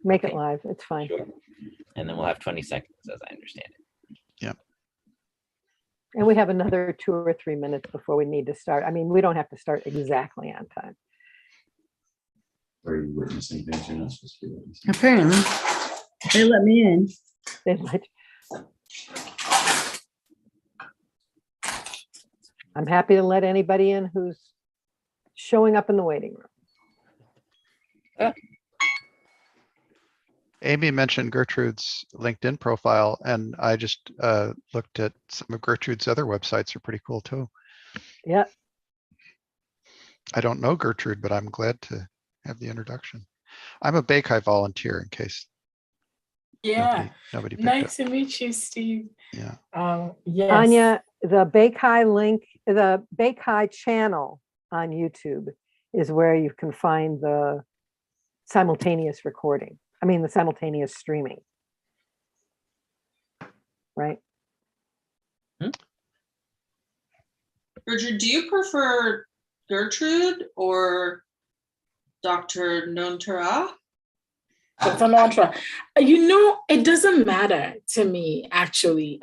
Make it live. It's fine. Sure. And then we'll have 20 seconds, as I understand it. Yeah. And we have another 2 or 3 minutes before we need to start. I mean, we don't have to start exactly on time. Are you witnessing things you're not supposed to be witnessing? Apparently, they let me in. They let I'm happy to let anybody in who's showing up in the waiting room. Amy mentioned Gertrude's LinkedIn profile, and I just looked at some of Gertrude's other websites are pretty cool too. Yeah. I don't know Gertrude, but I'm glad to have the introduction. I'm a BayCHI volunteer in case Yeah. nobody picked Nice up. to meet you, Steve. Yeah. Yes. Anya, the BayCHI link, the BayCHI channel on YouTube is where you can find the simultaneous recording. I mean, the simultaneous streaming. Right? Gertrude, do you prefer Gertrude or Dr. Nontara? Dr. Nantra. You know, it doesn't matter to me, actually.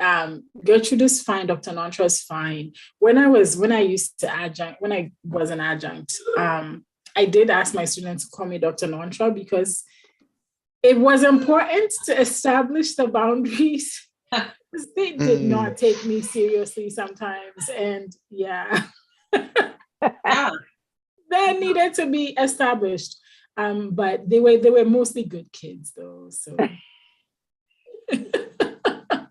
Gertrude is fine. Dr. Nantra is fine. When I was an adjunct, I did ask my students to call me Dr. Nantra because it was important to establish the boundaries. They did not take me seriously sometimes. And yeah, Yeah. that needed to be established. But they were mostly good kids though. So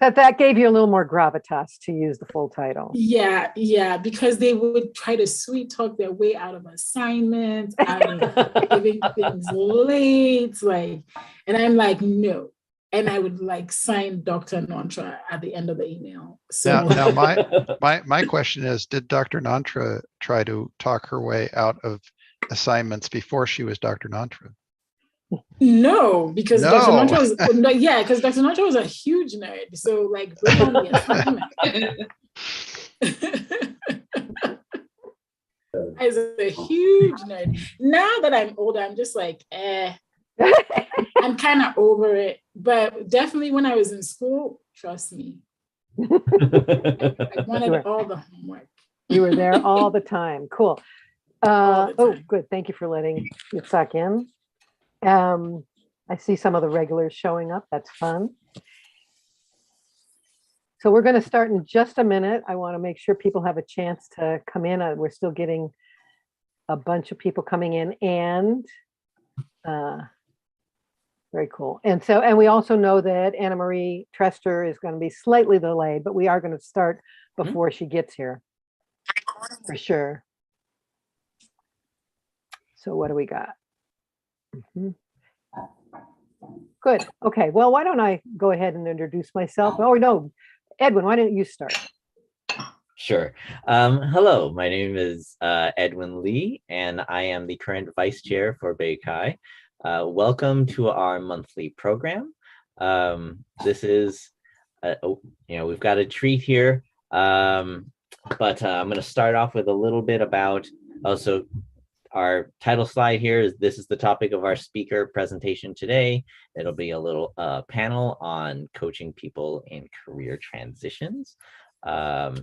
that gave you a little more gravitas to use the full title. Yeah, because they would try to sweet talk their way out of assignments, giving things late, and I'm like, no. And I would sign Dr. Nantra at the end of the email. So Now my question is, did Dr. Nantra try to talk her way out of assignments before she was Dr. Nantra? No, because No. Dr. Nantra was because Dr. Nantra was a huge nerd. So bring on the assignment. As a huge nerd. Now that I'm older, I'm just I'm kind of over it. But definitely when I was in school, trust me, I wanted all the homework. You were there all the time. Cool. All the Oh, time. good. Thank you for letting me suck in. I see some of the regulars showing up. That's fun. So we're going to start in just a minute. I want to make sure people have a chance to come in. We're still getting a bunch of people coming in, and very cool. And we also know that Anna Marie Trester is going to be slightly delayed, but we are going to start before she gets here for sure. So what do we got? Good. Okay. Well, why don't I go ahead and introduce myself? Oh, no. Edwin, why don't you start? Sure. Hello, my name is Edwin Lee, and I am the current vice chair for BayCHI. Welcome to our monthly program. This is, we've got a treat here, but I'm going to start off with a little bit about also our title slide here is this is the topic of our speaker presentation today. It'll be a little panel on coaching people in career transitions. Back.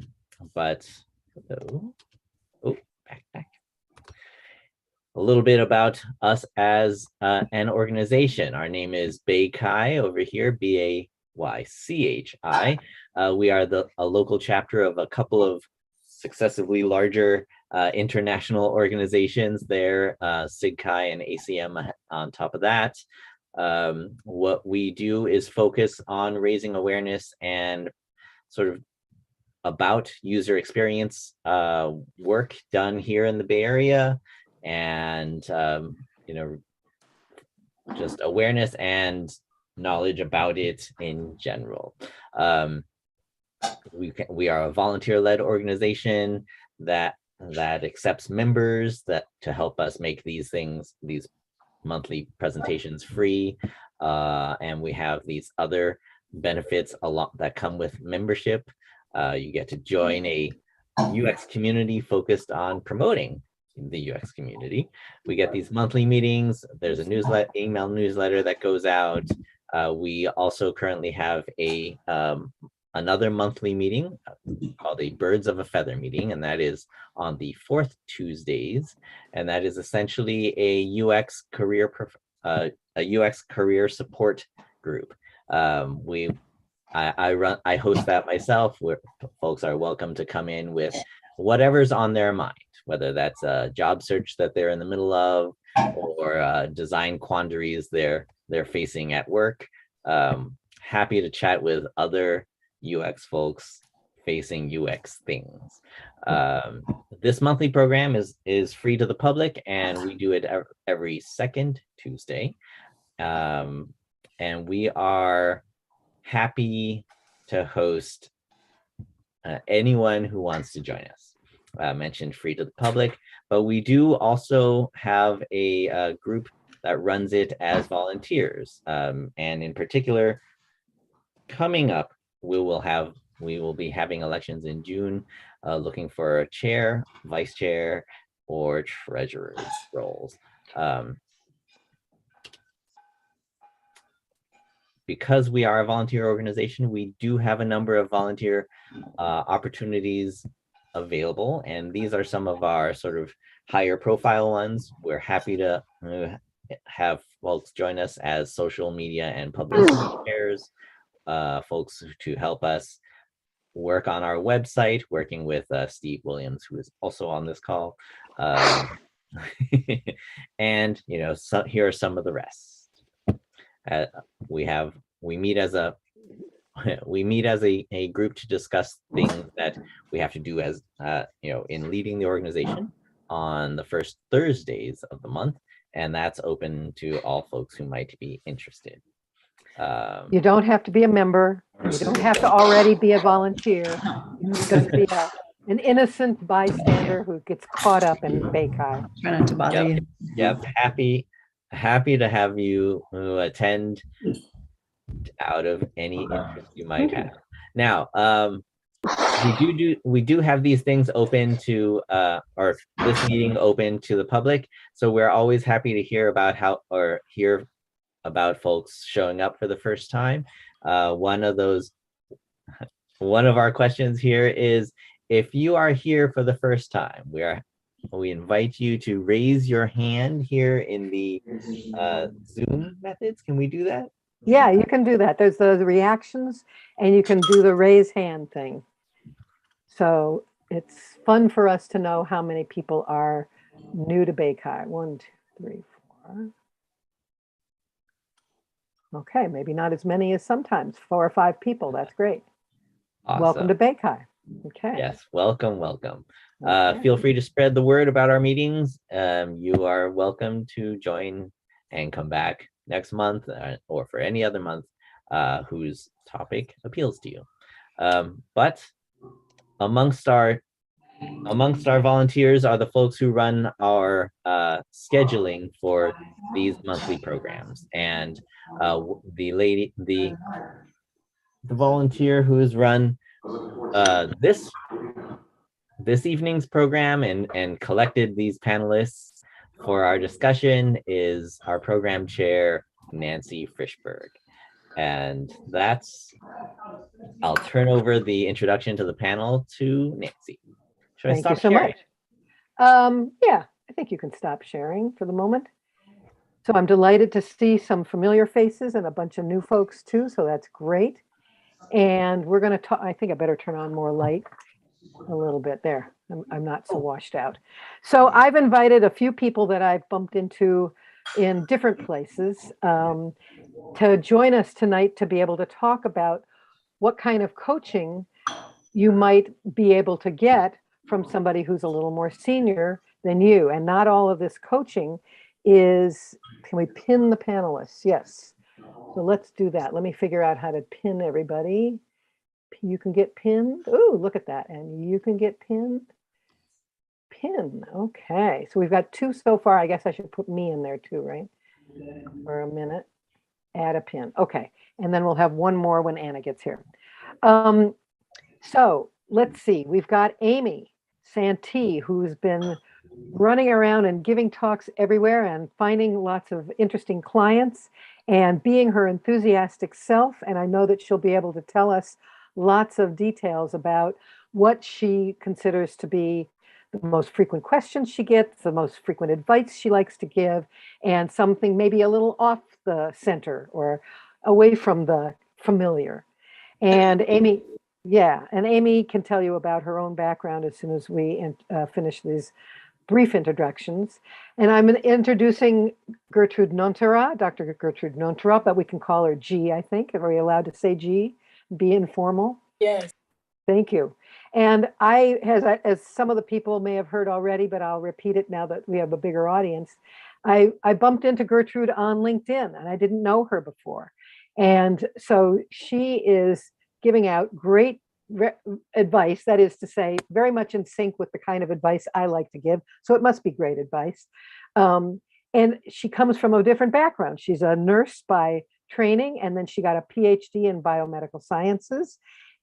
A little bit about us as an organization. Our name is BayCHI over here, BayCHI. We are a local chapter of a couple of successively larger international organizations there, SIGCHI and ACM on top of that. What we do is focus on raising awareness and sort of about user experience work done here in the Bay Area, and just awareness and knowledge about it in general. We are a volunteer-led organization that accepts members to help us make these monthly presentations free, and we have these other benefits a lot that come with membership. You get to join a UX community focused on promoting the UX community. We get these monthly meetings. There's a email newsletter that goes out. We also currently have another monthly meeting called a Birds of a Feather meeting, and that is on the 4th Tuesdays, and that is essentially a UX career support group. I host that myself, where folks are welcome to come in with whatever's on their mind, whether that's a job search that they're in the middle of, or design quandaries they're facing at work. Happy to chat with other UX folks facing UX things. This monthly program is free to the public, and we do it every second Tuesday. And we are happy to host anyone who wants to join us. Mentioned free to the public, but we do also have a group that runs it as volunteers. And in particular, coming up, we will be having elections in June, looking for a chair, vice chair, or treasurer roles. Because we are a volunteer organization, we do have a number of volunteer opportunities available, and these are some of our sort of higher profile ones. We're happy to have folks join us as social media and publicity chairs, folks to help us work on our website, working with Steve Williams, who is also on this call. And here are some of the rest. We meet as a group to discuss things that we have to do as in leading the organization on the first Thursdays of the month, and that's open to all folks who might be interested. You don't have to be a member. You don't have to already be a volunteer. You can just be an innocent bystander who gets caught up in BayCHI. Try not to bother you. Yep. Happy to have you attend out of any interest you might have. Now, we do have these things open to or this meeting open to the public, so we're always happy to hear about hear about folks showing up for the first time. One of our questions here is, if you are here for the first time, we invite you to raise your hand here in the Zoom methods. Can we do that? Yeah, you can do that. There's the reactions, and you can do the raise hand thing. So it's fun for us to know how many people are new to BayCHI. 1, 2, 3, 4. Okay, maybe not as many as sometimes. 4 or 5 people. That's great. Awesome. Welcome to BayCHI. Okay. Yes, welcome. Okay. Feel free to spread the word about our meetings. You are welcome to join and come back next month or for any other month whose topic appeals to you. But amongst our volunteers are the folks who run our scheduling for these monthly programs, and the volunteer who has run this evening's program and collected these panelists for our discussion is our program chair, Nancy Frischberg. And I'll turn over the introduction to the panel to Nancy. Should I stop sharing? Yeah, I think you can stop sharing for the moment. So I'm delighted to see some familiar faces and a bunch of new folks too, so that's great. And we're going to talk, I think I better turn on more light a little bit there. I'm not so washed out. So I've invited a few people that I've bumped into in different places to join us tonight to be able to talk about what kind of coaching you might be able to get from somebody who's a little more senior than you. And not all of this coaching is, can we pin the panelists? Yes. So let's do that. Let me figure out how to pin everybody. You can get pinned. Oh, look at that. And you can get pinned. Pin. Okay. So we've got 2 so far. I guess I should put me in there too, right? For a minute. Add a pin. Okay. And then we'll have one more when Anna gets here. So let's see. We've got Amy Santee, who's been running around and giving talks everywhere and finding lots of interesting clients and being her enthusiastic self. And I know that she'll be able to tell us lots of details about what she considers to be the most frequent questions she gets, the most frequent advice she likes to give, and something maybe a little off the center or away from the familiar. And Amy, yeah, and Amy can tell you about her own background as soon as we finish these brief introductions. And I'm introducing Gertrude Nontera, Dr. Gertrude Nontera, but we can call her G, I think. Are we allowed to say G? Be informal? Yes. Thank you. And as some of the people may have heard already, but I'll repeat it now that we have a bigger audience, I bumped into Gertrude on LinkedIn and I didn't know her before. And so she is giving out great advice, that is to say, very much in sync with the kind of advice I like to give. So it must be great advice. And she comes from a different background. She's a nurse by training, and then she got a PhD in biomedical sciences.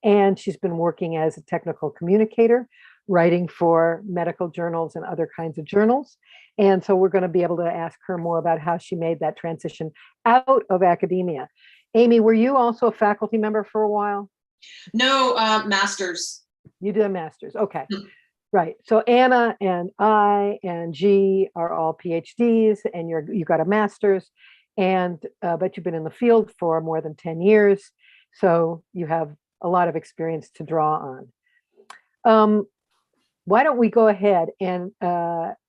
And she's been working as a technical communicator, writing for medical journals and other kinds of journals. And so we're going to be able to ask her more about how she made that transition out of academia. Amy, were you also a faculty member for a while? No, master's. You did a master's. Okay. Right. So Anna and I and G are all PhDs, and you got a master's, and but you've been in the field for more than 10 years. So you have a lot of experience to draw on. Why don't we go ahead and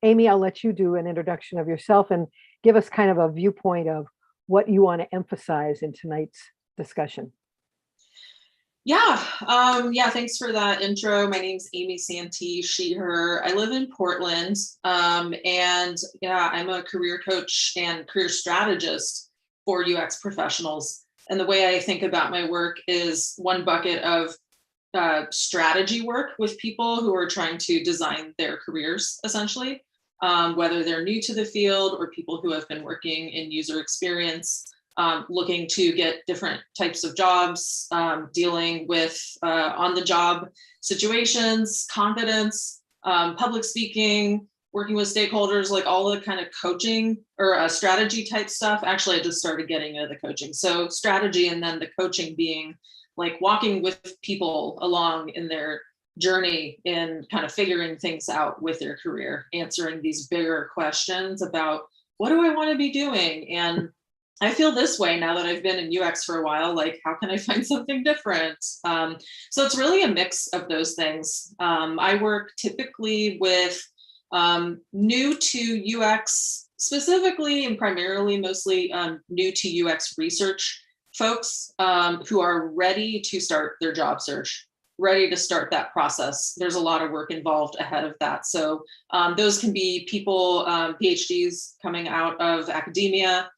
Amy, I'll let you do an introduction of yourself and give us kind of a viewpoint of what you want to emphasize in tonight's discussion. Yeah, thanks for that intro. My name's Amy Santee, she, her. I live in Portland, and yeah, I'm a career coach and career strategist for UX professionals. And the way I think about my work is one bucket of strategy work with people who are trying to design their careers, essentially, whether they're new to the field or people who have been working in user experience, looking to get different types of jobs, dealing with on-the-job situations, confidence, public speaking, working with stakeholders, like all the kind of coaching or strategy type stuff. Actually, I just started getting into the coaching. So strategy, and then the coaching being like walking with people along in their journey in kind of figuring things out with their career, answering these bigger questions about what do I want to be doing? And I feel this way now that I've been in UX for a while, like, how can I find something different? So it's really a mix of those things. I work typically with new to UX specifically, and primarily mostly new to UX research folks who are ready to start their job search, ready to start that process. There's a lot of work involved ahead of that. So those can be people, PhDs coming out of academia,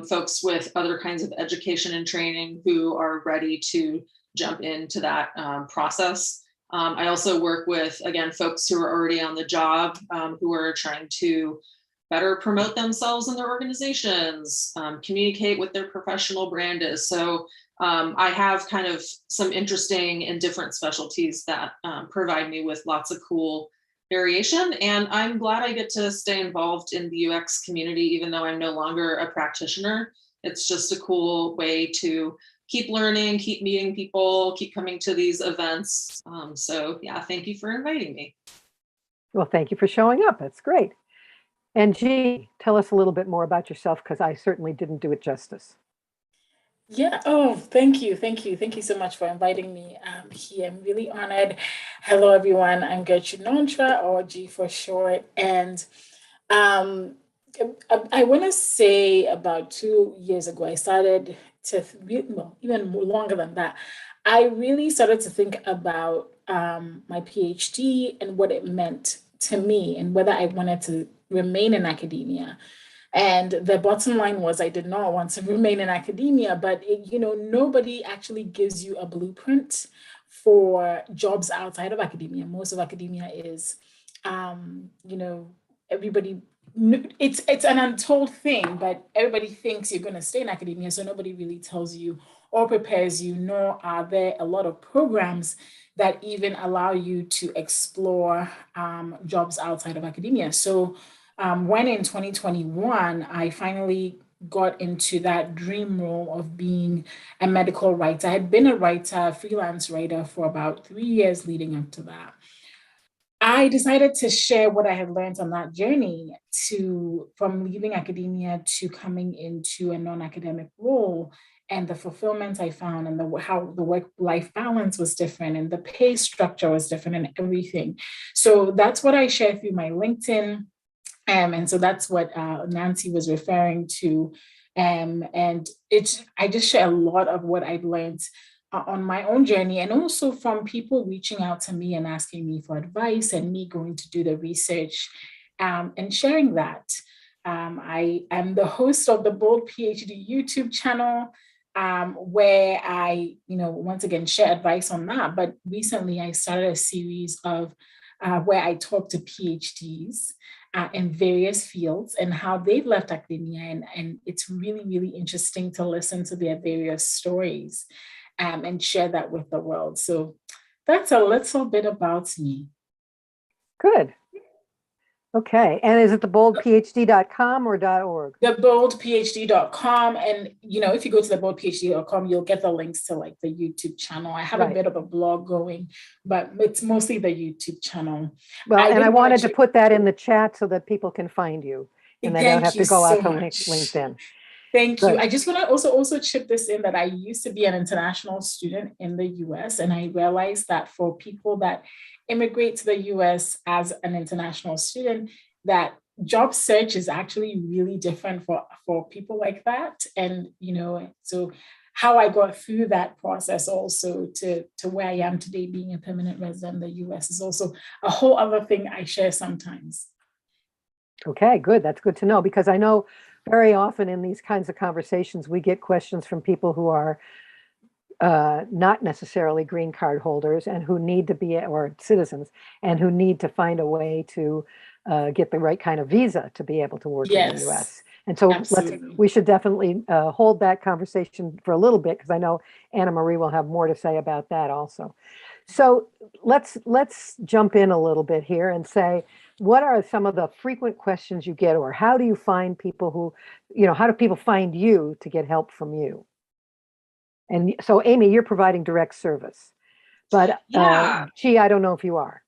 folks with other kinds of education and training who are ready to jump into that process. I also work with, again, folks who are already on the job, who are trying to better promote themselves in their organizations, communicate what their professional brand is. So I have kind of some interesting and different specialties that provide me with lots of cool variation. And I'm glad I get to stay involved in the UX community, even though I'm no longer a practitioner. It's just a cool way to keep learning, keep meeting people, keep coming to these events. So yeah, thank you for inviting me. Well, thank you for showing up. That's great. And G, tell us a little bit more about yourself, because I certainly didn't do it justice. Yeah. Oh, thank you. Thank you. Thank you so much for inviting me here. I'm really honored. Hello, everyone. I'm Gertrude Nontera, or G for short. And I want to say about 2 years ago, I started to, well, even more longer than that, I really started to think about my PhD and what it meant to me and whether I wanted to remain in academia. And the bottom line was I did not want to remain in academia, but nobody actually gives you a blueprint for jobs outside of academia. Most of academia is, everybody it's an untold thing, but everybody thinks you're going to stay in academia, so nobody really tells you or prepares you, nor are there a lot of programs that even allow you to explore jobs outside of academia. So when in 2021, I finally got into that dream role of being a medical writer. I had been a writer, freelance writer, for about 3 years leading up to that. I decided to share what I had learned on that journey from leaving academia to coming into a non-academic role, and the fulfillment I found, and how the work-life balance was different and the pay structure was different and everything. So that's what I share through my LinkedIn. And so that's what Nancy was referring to. And I just share a lot of what I've learned on my own journey, and also from people reaching out to me and asking me for advice, and me going to do the research and sharing that. I am the host of the Bold PhD YouTube channel, where I, once again, share advice on that. But recently I started a series of where I talk to PhDs in various fields and how they've left academia. And it's really, really interesting to listen to their various stories and share that with the world. So that's a little bit about me. Good. Okay. And is it theboldphd.com or .org? Theboldphd.com. And, if you go to theboldphd.com, you'll get the links to like the YouTube channel. I have a bit of a blog going, but it's mostly the YouTube channel. Well, I wanted to put that in the chat so that people can find you and they don't have to go out to LinkedIn. Thank you. I just want to also chip this in that I used to be an international student in the US, and I realized that for people that immigrate to the US as an international student, that job search is actually really different for people like that. And, so how I got through that process also to where I am today, being a permanent resident in the US, is also a whole other thing I share sometimes. Okay, good. That's good to know, because I know very often in these kinds of conversations, we get questions from people who are not necessarily green card holders and who need to be, or citizens, and who need to find a way to get the right kind of visa to be able to work in the US. And so we should definitely hold that conversation for a little bit, because I know Anna Marie will have more to say about that also. So let's jump in a little bit here and say, what are some of the frequent questions you get, or how do you find people who, how do people find you to get help from you? And so, Amy, you're providing direct service, but Chi, I don't know if you are.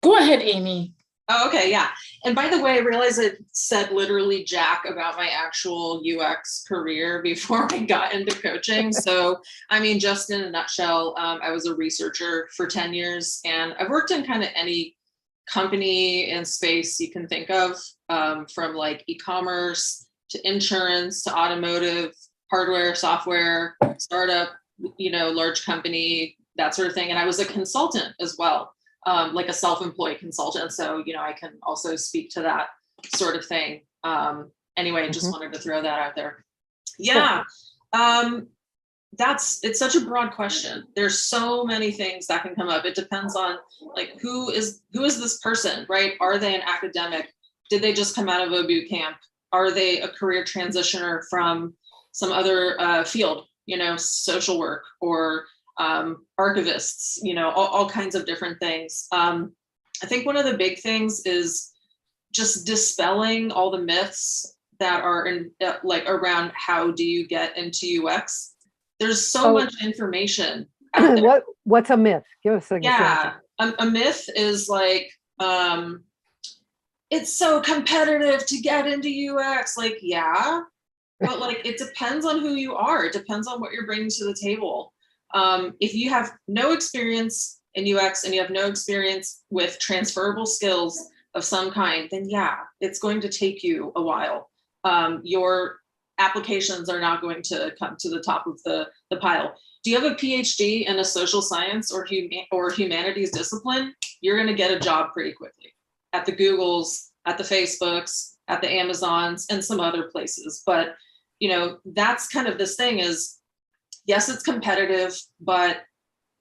Go ahead, Amy. Oh, okay, yeah. And by the way, I realized it said literally Jack about my actual UX career before I got into coaching. So, just in a nutshell, I was a researcher for 10 years, and I've worked in kind of any company and space you can think of, from like e-commerce to insurance to automotive, hardware, software, startup, large company, that sort of thing. And I was a consultant as well. Like a self-employed consultant. So, I can also speak to that sort of thing. Anyway, just wanted to throw that out there. Yeah. It's such a broad question. There's so many things that can come up. It depends on like, who is this person, right? Are they an academic? Did they just come out of a boot camp? Are they a career transitioner from some other field, social work, or archivists, all kinds of different things. I think one of the big things is just dispelling all the myths that are in around how do you get into UX. There's so much information out there. What's a myth? Give us an example. A myth is like, it's so competitive to get into UX. Like, yeah, but like, it depends on who you are. It depends on what you're bringing to the table. If you have no experience in UX and you have no experience with transferable skills of some kind, then yeah, it's going to take you a while. Your applications are not going to come to the top of the pile. Do you have a PhD in a social science or humanities discipline? You're going to get a job pretty quickly at the Googles, at the Facebooks, at the Amazons, and some other places. But, that's kind of this thing is, yes, it's competitive, but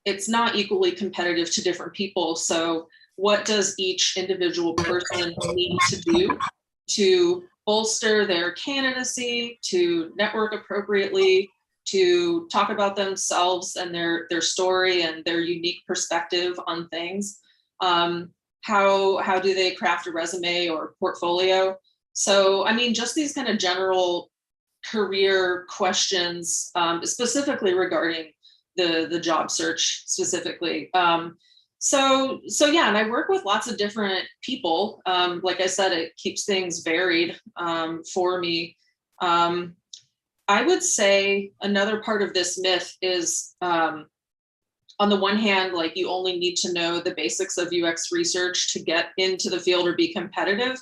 it's not equally competitive to different people. So what does each individual person need to do to bolster their candidacy, to network appropriately, to talk about themselves and their story and their unique perspective on things. How do they craft a resume or portfolio? So, I mean, just these kind of general career questions, specifically regarding the job search specifically. So yeah, and I work with lots of different people. Like I said, it keeps things varied for me. I would say another part of this myth is, on the one hand, like you only need to know the basics of UX research to get into the field or be competitive.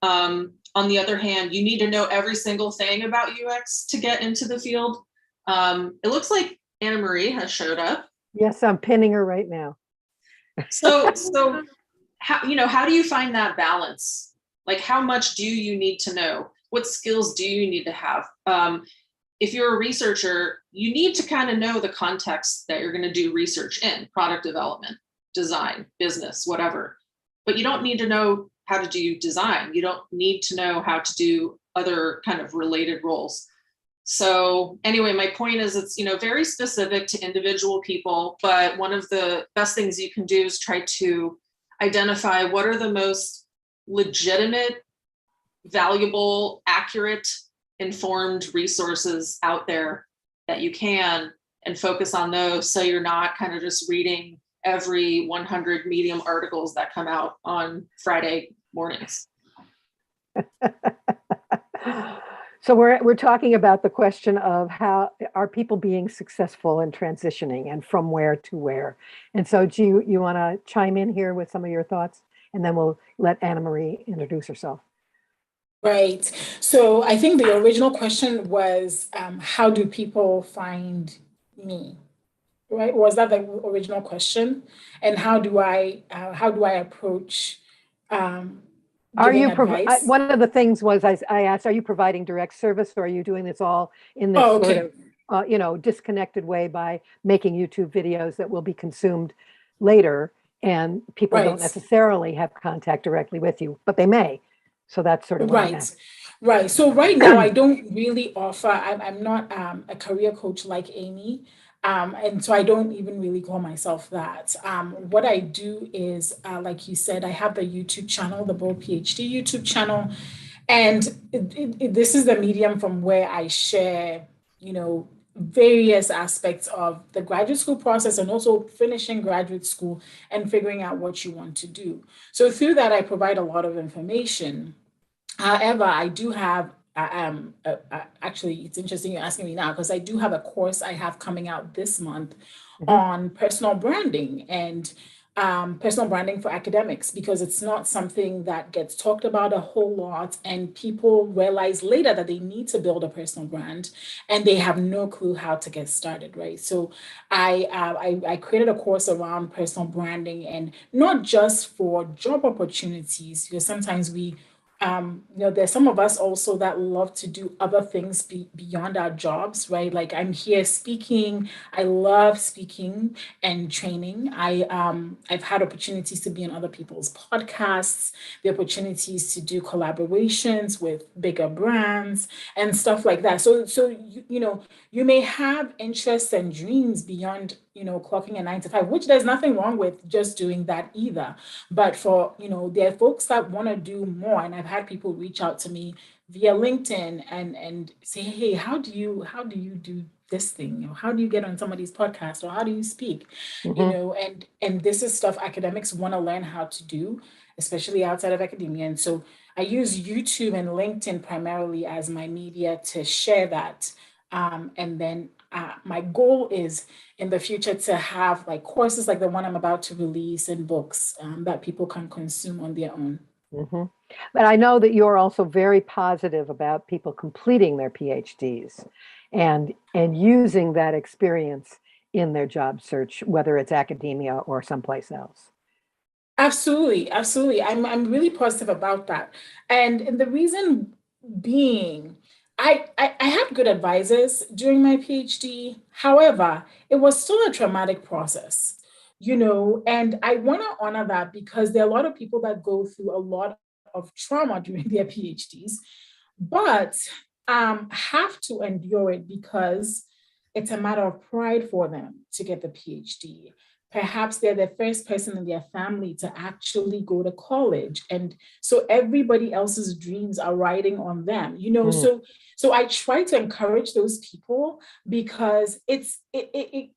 On the other hand, you need to know every single thing about UX to get into the field. It looks like Anna Marie has showed up. Yes, I'm pinning her right now. So how do you find that balance? Like, how much do you need to know? What skills do you need to have? If you're a researcher, you need to kind of know the context that you're going to do research in: product development, design, business, whatever. But you don't need to know how to do design. You don't need to know how to do other kind of related roles. So anyway, my point is, it's, very specific to individual people, but one of the best things you can do is try to identify what are the most legitimate, valuable, accurate, informed resources out there that you can, and focus on those, so you're not kind of just reading every 100 Medium articles that come out on Friday mornings. So we're talking about the question of how are people being successful in transitioning and from where to where. And so do you want to chime in here with some of your thoughts, and then we'll let Anna Marie introduce herself. Right. So I think the original question was, how do people find me? Right? Was that the original question? And how do I approach Are giving you advice? one of the things was I asked, are you providing direct service, or are you doing this all in this sort of disconnected way by making YouTube videos that will be consumed later, and people don't necessarily have contact directly with you, but they may. So that's sort of what I meant. Right. So right now, I don't really offer, I'm not a career coach like Amy. And so I don't even really call myself that. What I do is, like you said, I have the YouTube channel, the BayCHI YouTube channel. And this is the medium from where I share, various aspects of the graduate school process, and also finishing graduate school and figuring out what you want to do. So through that, I provide a lot of information. However, I do have, actually, it's interesting you're asking me now, because I do have a course I have coming out this month on personal branding, and personal branding for academics, because it's not something that gets talked about a whole lot, and people realize later that they need to build a personal brand and they have no clue how to get started, right? So I created a course around personal branding, and not just for job opportunities, because sometimes there's some of us also that love to do other things beyond our jobs, right? Like, I'm here speaking. I love speaking and training. I've had opportunities to be on other people's podcasts, the opportunities to do collaborations with bigger brands and stuff like that. So you may have interests and dreams beyond, clocking a 9 to 5, which there's nothing wrong with just doing that either. But for, there are folks that want to do more. And I've had people reach out to me via LinkedIn and say, hey, how do you do this thing? How do you get on somebody's podcast, or how do you speak? And this is stuff academics want to learn how to do, especially outside of academia. And so I use YouTube and LinkedIn primarily as my media to share that. And then my goal is in the future to have like courses like the one I'm about to release, and books that people can consume on their own. But I know that you're also very positive about people completing their PhDs and using that experience in their job search, whether it's academia or someplace else. Absolutely. I'm really positive about that. And the reason being, I had good advisors during my PhD. However, it was still a traumatic process. and I want to honor that because there are a lot of people that go through a lot of trauma during their PhDs, but have to endure it because it's a matter of pride for them to get the PhD. Perhaps they're the first person in their family to actually go to college. And so everybody else's dreams are riding on them, So I try to encourage those people because it's easy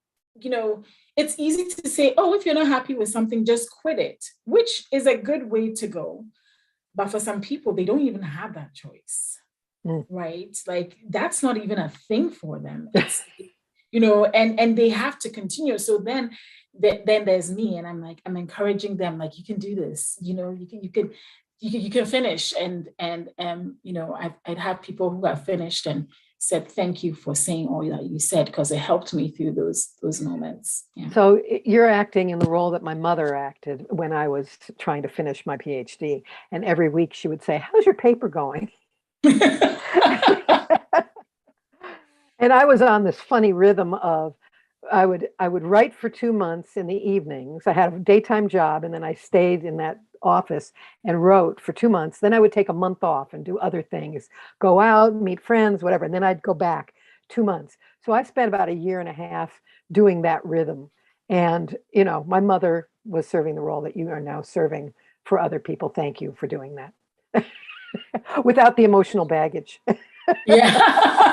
to say, oh, if you're not happy with something, just quit it, which is a good way to go. But for some people, they don't even have that choice, right? Like that's not even a thing for them. It's, and they have to continue. So then there's me, and I'm encouraging them, like, you can do this, you can finish. And I'd have people who have finished and said, thank you for saying all that you said, because it helped me through those moments. Yeah. So you're acting in the role that my mother acted when I was trying to finish my PhD. And every week she would say, how's your paper going? And I was on this funny rhythm of, I would write for 2 months in the evenings. I had a daytime job, and then I stayed in that office and wrote for 2 months. Then I would take a month off and do other things, go out, meet friends, whatever. And then I'd go back 2 months. So I spent about 1.5 years doing that rhythm. And, my mother was serving the role that you are now serving for other people. Thank you for doing that. Without the emotional baggage. Yeah.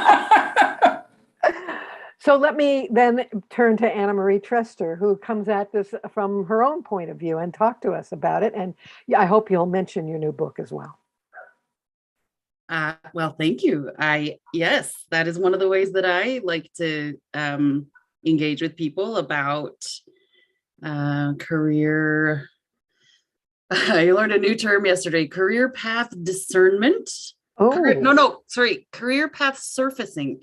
So let me then turn to Anna Marie Trester, who comes at this from her own point of view and talk to us about it. And I hope you'll mention your new book as well. Well, thank you. Yes, that is one of the ways that I like to engage with people about career. I learned a new term yesterday, career path discernment. Oh, Career path surfacing.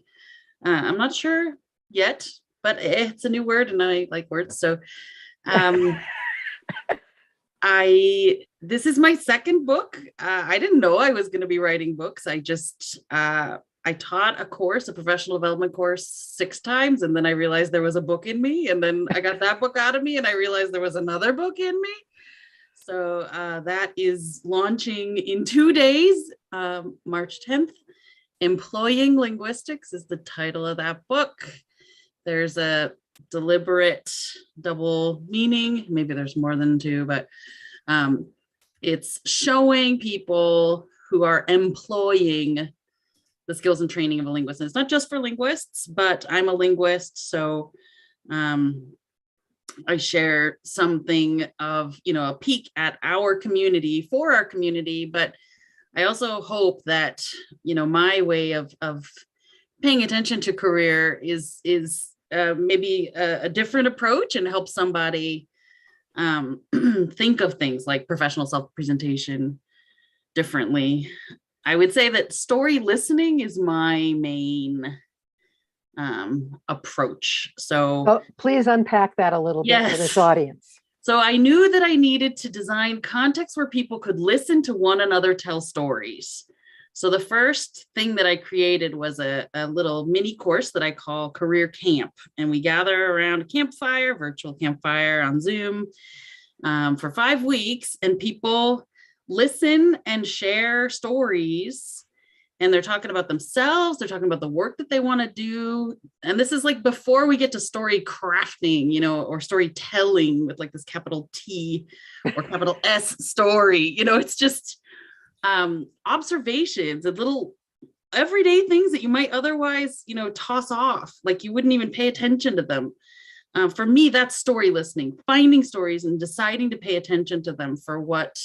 I'm not sure yet, but it's a new word and I like words. So this is my second book. I didn't know I was going to be writing books. I taught a professional development course 6 times. And then I realized there was a book in me. And then I got that book out of me and I realized there was another book in me. So that is launching in 2 days, March 10th. Employing Linguistics is the title of that book. There's a deliberate double meaning. Maybe there's more than 2, but it's showing people who are employing the skills and training of a linguist. And it's not just for linguists, but I'm a linguist. So I share something of, a peek at our community for our community, but I also hope that, my way of paying attention to career is maybe a different approach and help somebody think of things like professional self-presentation differently. I would say that story listening is my main approach. So please unpack that a little bit for this audience. So I knew that I needed to design contexts where people could listen to one another tell stories. So the first thing that I created was a little mini course that I call Career Camp. And we gather around a campfire, virtual campfire on Zoom for 5 weeks. And people listen and share stories. And they're talking about themselves. They're talking about the work that they want to do. And this is like before we get to story crafting, or storytelling with like this capital T or capital S story. It's just observations and little everyday things that you might otherwise, toss off. Like you wouldn't even pay attention to them. For me, that's story listening, finding stories and deciding to pay attention to them for what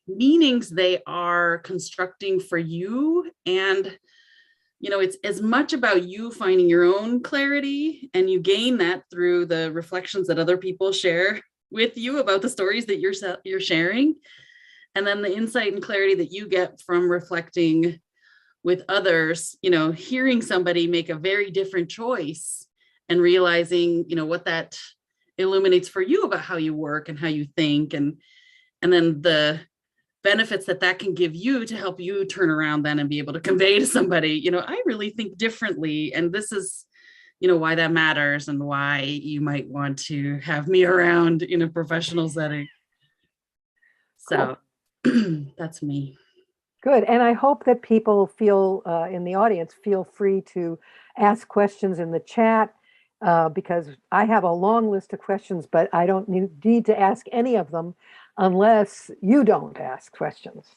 meanings they are constructing for you. And it's as much about you finding your own clarity, and you gain that through the reflections that other people share with you about the stories that you're sharing, and then the insight and clarity that you get from reflecting with others, hearing somebody make a very different choice and realizing what that illuminates for you about how you work and how you think, and then the benefits that can give you to help you turn around then and be able to convey to somebody, I really think differently. And this is, why that matters and why you might want to have me around in a professional setting. So that's me. Good. And I hope that people feel in the audience feel free to ask questions in the chat because I have a long list of questions, but I don't need to ask any of them unless you don't ask questions.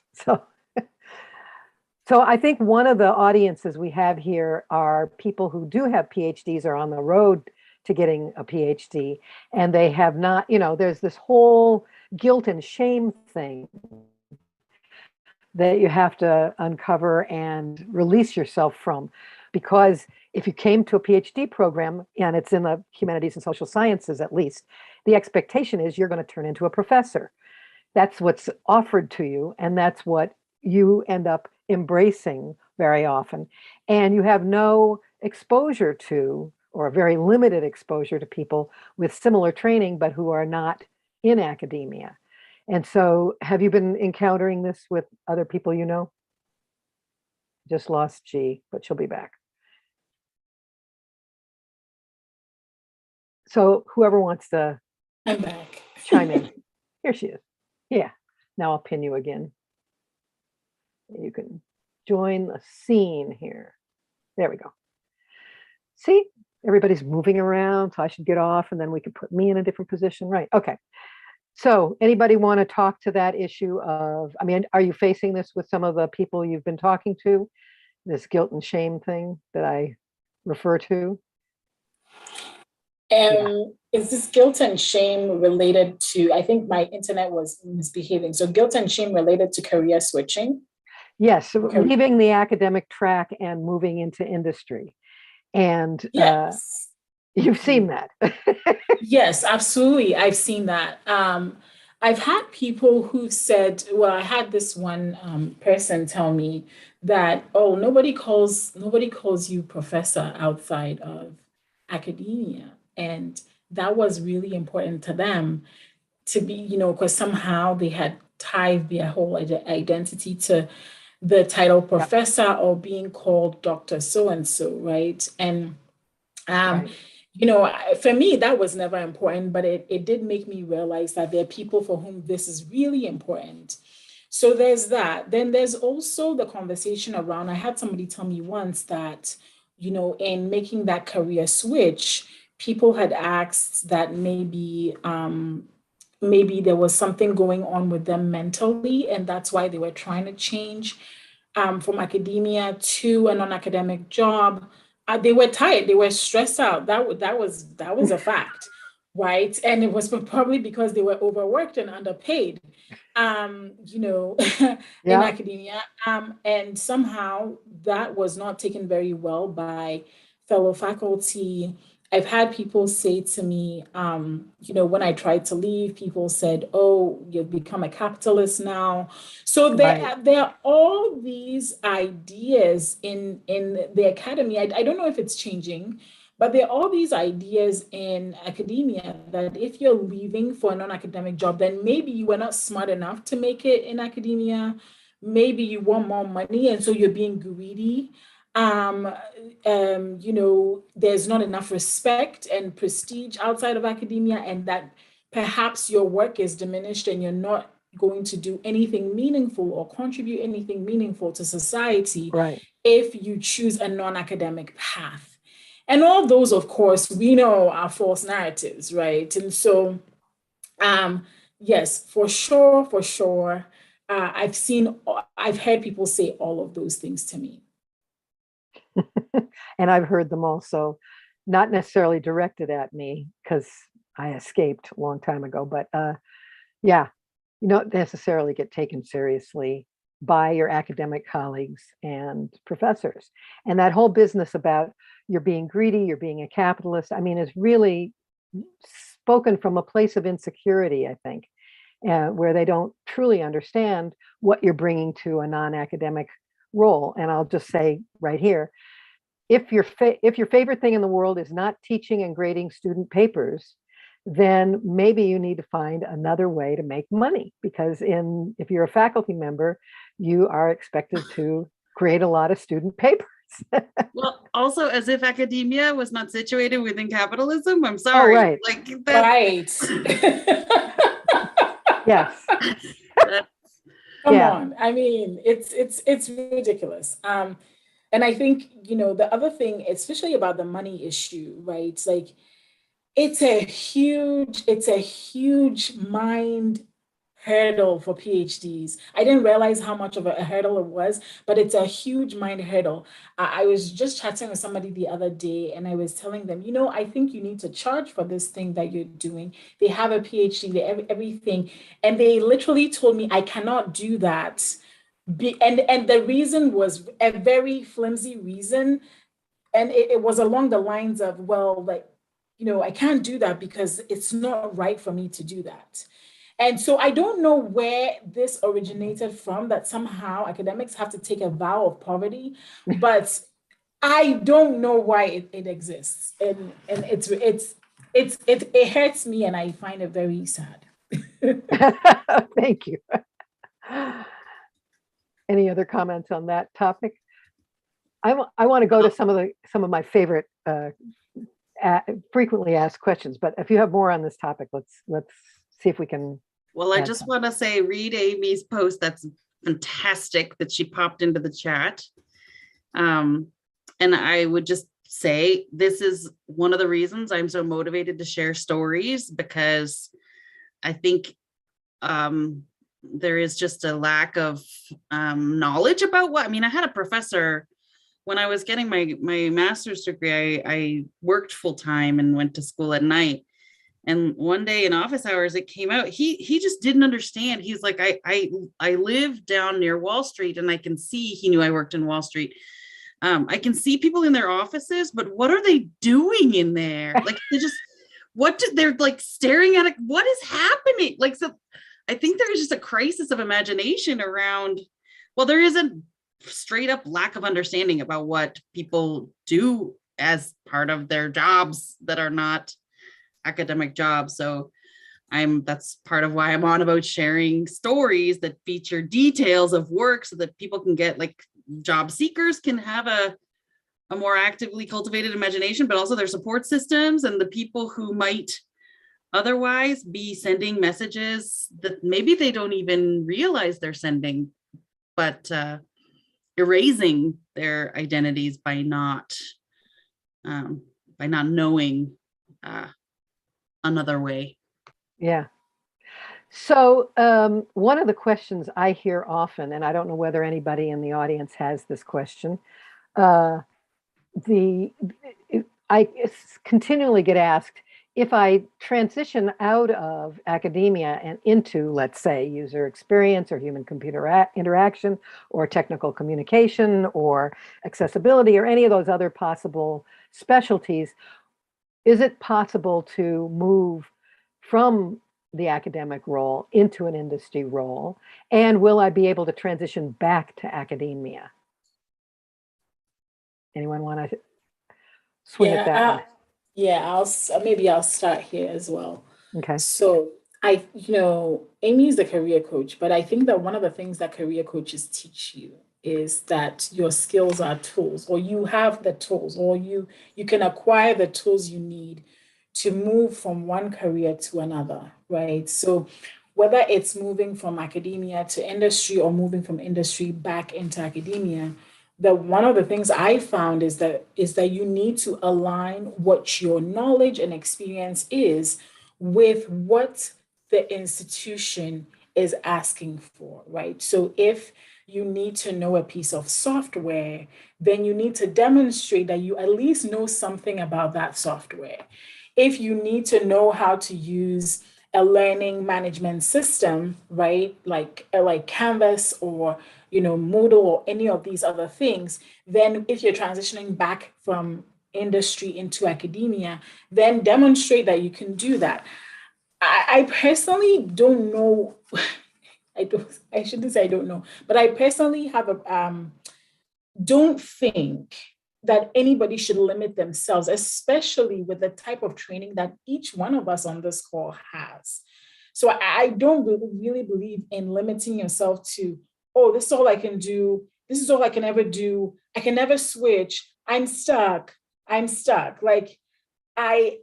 So I think one of the audiences we have here are people who do have PhDs or on the road to getting a PhD, and they have not, there's this whole guilt and shame thing that you have to uncover and release yourself from. Because if you came to a PhD program, and it's in the humanities and social sciences at least, the expectation is you're going to turn into a professor. That's what's offered to you, and that's what you end up embracing very often. And you have no exposure to, or a very limited exposure to people with similar training, but who are not in academia. And so have you been encountering this with other people you know? Just lost G, but she'll be back. So whoever wants to I'm back. chime in. Here she is. Yeah, now I'll pin you again. You can join the scene here. There we go. See, everybody's moving around, so I should get off and then we could put me in a different position. Right, okay. So anybody want to talk to that issue of, are you facing this with some of the people you've been talking to? This guilt and shame thing that I refer to? Is this guilt and shame related to, I think my internet was misbehaving. So guilt and shame related to career switching? Yes, so leaving the academic track and moving into industry. And yes. You've seen that. Yes, absolutely. I've seen that. I've had people who said, well, I had this one person tell me that, oh, nobody calls you professor outside of academia. And that was really important to them to be, because somehow they had tied their whole identity to the title professor or being called Dr. So-and-so, right? And, Right. For me, that was never important, but it did make me realize that there are people for whom this is really important. So there's that. Then there's also the conversation around, I had somebody tell me once that, in making that career switch, people had asked that maybe there was something going on with them mentally, and that's why they were trying to change from academia to a non-academic job. They were tired, they were stressed out. That was a fact, right? And it was probably because they were overworked and underpaid, in academia. And somehow that was not taken very well by fellow faculty. I've had people say to me, when I tried to leave, people said, oh, you've become a capitalist now. So there are all these ideas in the academy. I don't know if it's changing, but there are all these ideas in academia that if you're leaving for a non-academic job, then maybe you were not smart enough to make it in academia. Maybe you want more money, and so you're being greedy. There's not enough respect and prestige outside of academia, and that perhaps your work is diminished and you're not going to do anything meaningful or contribute anything meaningful to society if you choose a non-academic path. And all those, of course, we know are false narratives, right? And so, yes, for sure, I've heard people say all of those things to me. And I've heard them also, not necessarily directed at me because I escaped a long time ago, but you don't necessarily get taken seriously by your academic colleagues and professors. And that whole business about you're being greedy, you're being a capitalist, is really spoken from a place of insecurity, I think, where they don't truly understand what you're bringing to a non-academic role. And I'll just say right here, if your favorite thing in the world is not teaching and grading student papers, then maybe you need to find another way to make money, because if you're a faculty member, you are expected to create a lot of student papers. Well, also as if academia was not situated within capitalism. I'm sorry. right. Like that. Right. Yes. that- Come Yeah. on. I mean, it's ridiculous. And I think, you know, the other thing, especially about the money issue, right? It's like it's a huge mind hurdle for PhDs. I didn't realize how much of a hurdle it was, but it's a huge mind hurdle. I was just chatting with somebody the other day and I was telling them, you know, I think you need to charge for this thing that you're doing. They have a PhD, they have everything. And they literally told me I cannot do that. And the reason was a very flimsy reason. And it was along the lines of, well, like, you know, I can't do that because it's not right for me to do that. And so I don't know where this originated from, that somehow academics have to take a vow of poverty, but I don't know why it exists. And it hurts me and I find it very sad. Thank you. Any other comments on that topic? I want to go to some of my favorite frequently asked questions, but if you have more on this topic, let's see if we can. Well, I just want to say, read Amy's post. That's fantastic that she popped into the chat. And I would just say, this is one of the reasons I'm so motivated to share stories, because I think there is just a lack of knowledge about what, I mean, I had a professor when I was getting my master's degree, I worked full time and went to school at night. And one day in office hours, it came out, he just didn't understand. He's like, I live down near Wall Street and I can see, he knew I worked in Wall Street. I can see people in their offices, but what are they doing in there? Like they're like staring at it. What is happening? Like, so I think there is just a crisis of imagination around, well, there is a straight up lack of understanding about what people do as part of their jobs that are not academic jobs. So that's part of why I'm on about sharing stories that feature details of work so that people can get, like, job seekers can have a more actively cultivated imagination, but also their support systems and the people who might otherwise be sending messages that maybe they don't even realize they're sending, but erasing their identities by not knowing another way. Yeah. So one of the questions I hear often, and I don't know whether anybody in the audience has this question, I continually get asked, if I transition out of academia and into, let's say, user experience or human-computer interaction or technical communication or accessibility or any of those other possible specialties, is it possible to move from the academic role into an industry role? And will I be able to transition back to academia? Anyone want to swing at that one? Yeah, maybe I'll start here as well. Okay. So Amy's the career coach, but I think that one of the things that career coaches teach you is that your skills are tools, or you have the tools, or you can acquire the tools you need to move from one career to another, right? So whether it's moving from academia to industry or moving from industry back into academia, one of the things I found is that you need to align what your knowledge and experience is with what the institution is asking for, right? So if you need to know a piece of software, then you need to demonstrate that you at least know something about that software. If you need to know how to use a learning management system, right, like Canvas or Moodle or any of these other things, then if you're transitioning back from industry into academia, then demonstrate that you can do that. I personally don't know. I shouldn't say I don't know, but I personally don't think that anybody should limit themselves, especially with the type of training that each one of us on this call has. So I don't really believe in limiting yourself to, oh, this is all I can do. This is all I can ever do. I can never switch. I'm stuck. Like I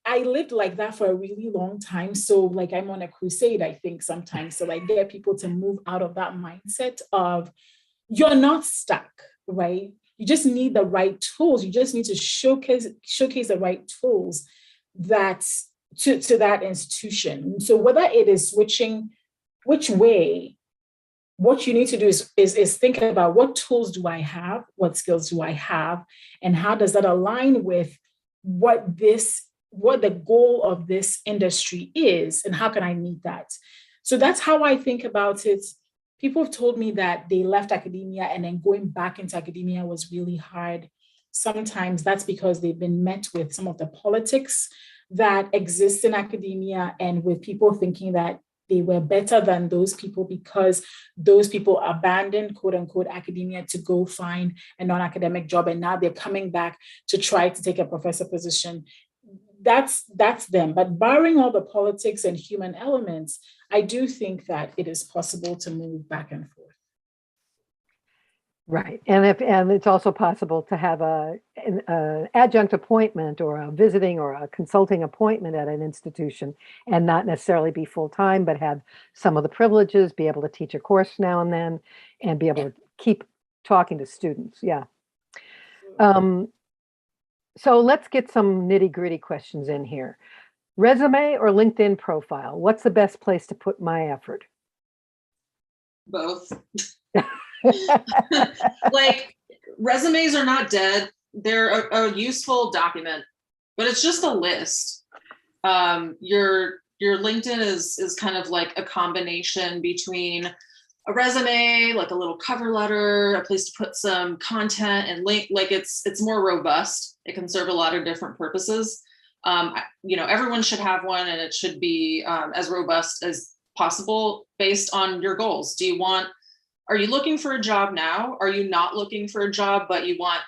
lived like that for a really long time. So like I'm on a crusade, I think sometimes. So I get people to move out of that mindset of you're not stuck, right? You just need the right tools. You just need to showcase the right tools that to that institution. So whether it is switching which way, what you need to do is think about what tools do I have, what skills do I have, and how does that align with what the goal of this industry is, and how can I meet that? So that's how I think about it. People have told me that they left academia and then going back into academia was really hard. Sometimes that's because they've been met with some of the politics that exist in academia and with people thinking that they were better than those people because those people abandoned, quote unquote, academia to go find a non-academic job. And now they're coming back to try to take a professor position. That's them. But barring all the politics and human elements, I do think that it is possible to move back and forth. Right. And it's also possible to have an adjunct appointment or a visiting or a consulting appointment at an institution and not necessarily be full-time, but have some of the privileges, be able to teach a course now and then, and be able to keep talking to students. Yeah. So let's get some nitty-gritty questions in here. Resume or LinkedIn profile? What's the best place to put my effort? Both. Like, resumes are not dead. They're a useful document, but it's just a list. Your LinkedIn is kind of like a combination between a resume, like a little cover letter, a place to put some content and link. Like it's more robust. It can serve a lot of different purposes. Everyone should have one, and it should be as robust as possible based on your goals. Are you looking for a job now? Are you not looking for a job, but you want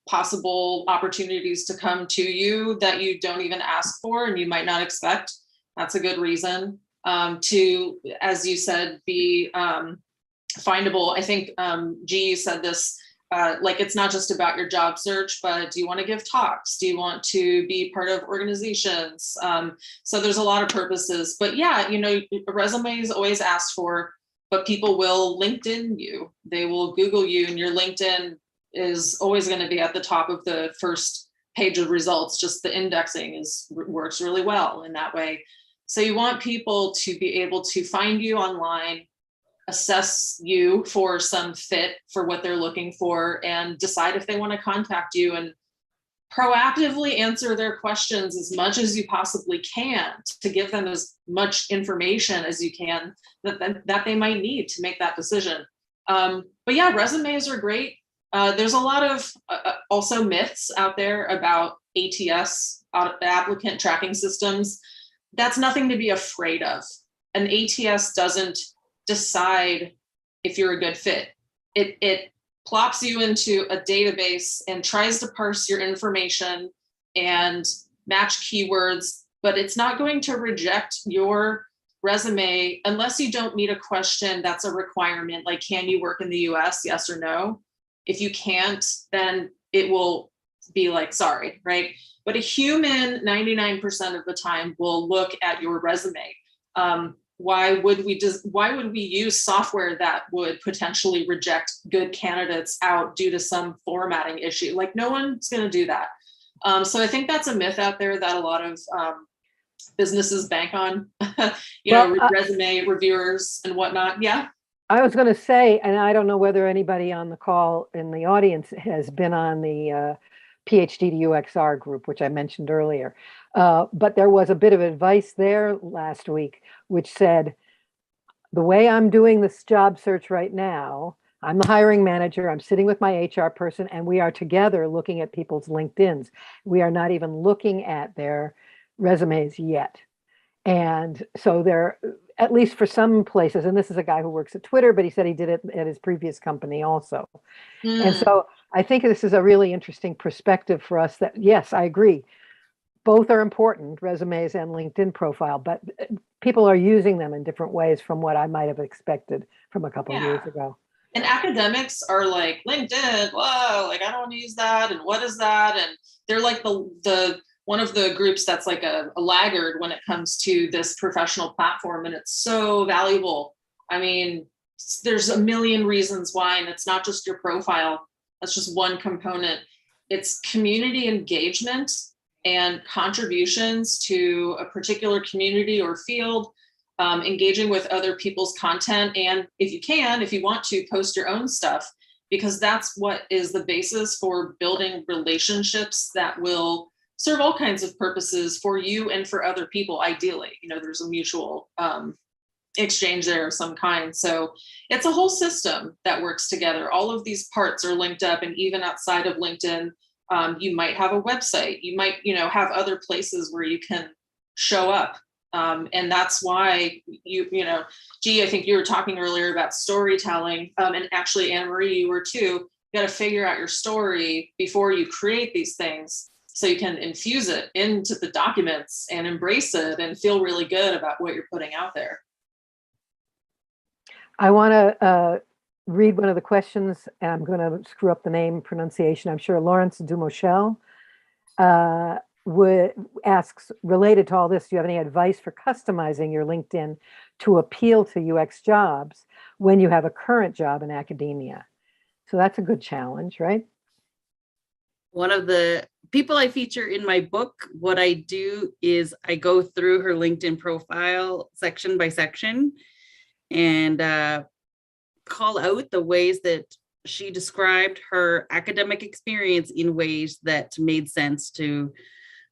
possible opportunities to come to you that you don't even ask for and you might not expect? That's a good reason to, as you said, be findable. I think G said this, like it's not just about your job search, but do you want to give talks? Do you want to be part of organizations? So there's a lot of purposes, but yeah, a resume is always asked for, but people will LinkedIn you, they will Google you, and your LinkedIn is always going to be at the top of the first page of results. Just the indexing works really well in that way. So you want people to be able to find you online, assess you for some fit for what they're looking for, and decide if they want to contact you, and proactively answer their questions as much as you possibly can to give them as much information as you can that they might need to make that decision. But yeah, resumes are great. There's a lot of also myths out there about ATS, applicant tracking systems. That's nothing to be afraid of. An ATS doesn't decide if you're a good fit. It plops you into a database and tries to parse your information and match keywords, but it's not going to reject your resume unless you don't meet a question that's a requirement, like can you work in the US, yes or no? If you can't, then it will be like, sorry, right? But a human 99% of the time will look at your resume. Why would we use software that would potentially reject good candidates out due to some formatting issue? Like, no one's going to do that. So I think that's a myth out there that a lot of businesses bank on, resume reviewers and whatnot. Yeah. I was going to say, and I don't know whether anybody on the call in the audience has been on the PhD to UXR group, which I mentioned earlier. But there was a bit of advice there last week, which said, the way I'm doing this job search right now, I'm the hiring manager, I'm sitting with my HR person, and we are together looking at people's LinkedIns. We are not even looking at their resumes yet. And so there, at least for some places, and this is a guy who works at Twitter, but he said he did it at his previous company also. And so I think this is a really interesting perspective for us that, yes, I agree. Both are important, resumes and LinkedIn profile, but people are using them in different ways from what I might have expected from a couple of years ago. And academics are like, LinkedIn, whoa, like I don't want to use that. And what is that? And they're like the one of the groups that's like a laggard when it comes to this professional platform. And it's so valuable. I mean, there's a million reasons why, and it's not just your profile. That's just one component. It's community engagement and contributions to a particular community or field, engaging with other people's content. And if you want to, post your own stuff, because that's what is the basis for building relationships that will serve all kinds of purposes for you and for other people. Ideally, there's a mutual exchange there of some kind. So it's a whole system that works together. All of these parts are linked up, and even outside of LinkedIn, you might have a website, you might, have other places where you can show up. And that's why G, I think you were talking earlier about storytelling, and actually Anne-Marie, you were too. You got to figure out your story before you create these things, so you can infuse it into the documents and embrace it and feel really good about what you're putting out there. I want to read one of the questions, and I'm going to screw up the name pronunciation. I'm sure Lawrence Dumochel asks, related to all this, do you have any advice for customizing your LinkedIn to appeal to UX jobs when you have a current job in academia? So that's a good challenge, right? One of the people I feature in my book, what I do is I go through her LinkedIn profile section by section and call out the ways that she described her academic experience in ways that made sense to,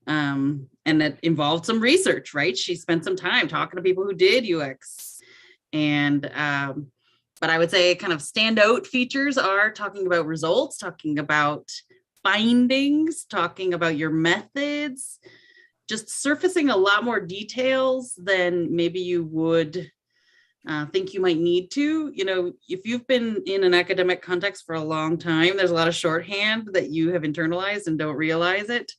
and that involved some research, right? She spent some time talking to people who did UX. And, but I would say kind of standout features are talking about results, talking about findings, talking about your methods, just surfacing a lot more details than maybe you would think you might need to. If you've been in an academic context for a long time, there's a lot of shorthand that you have internalized and don't realize it.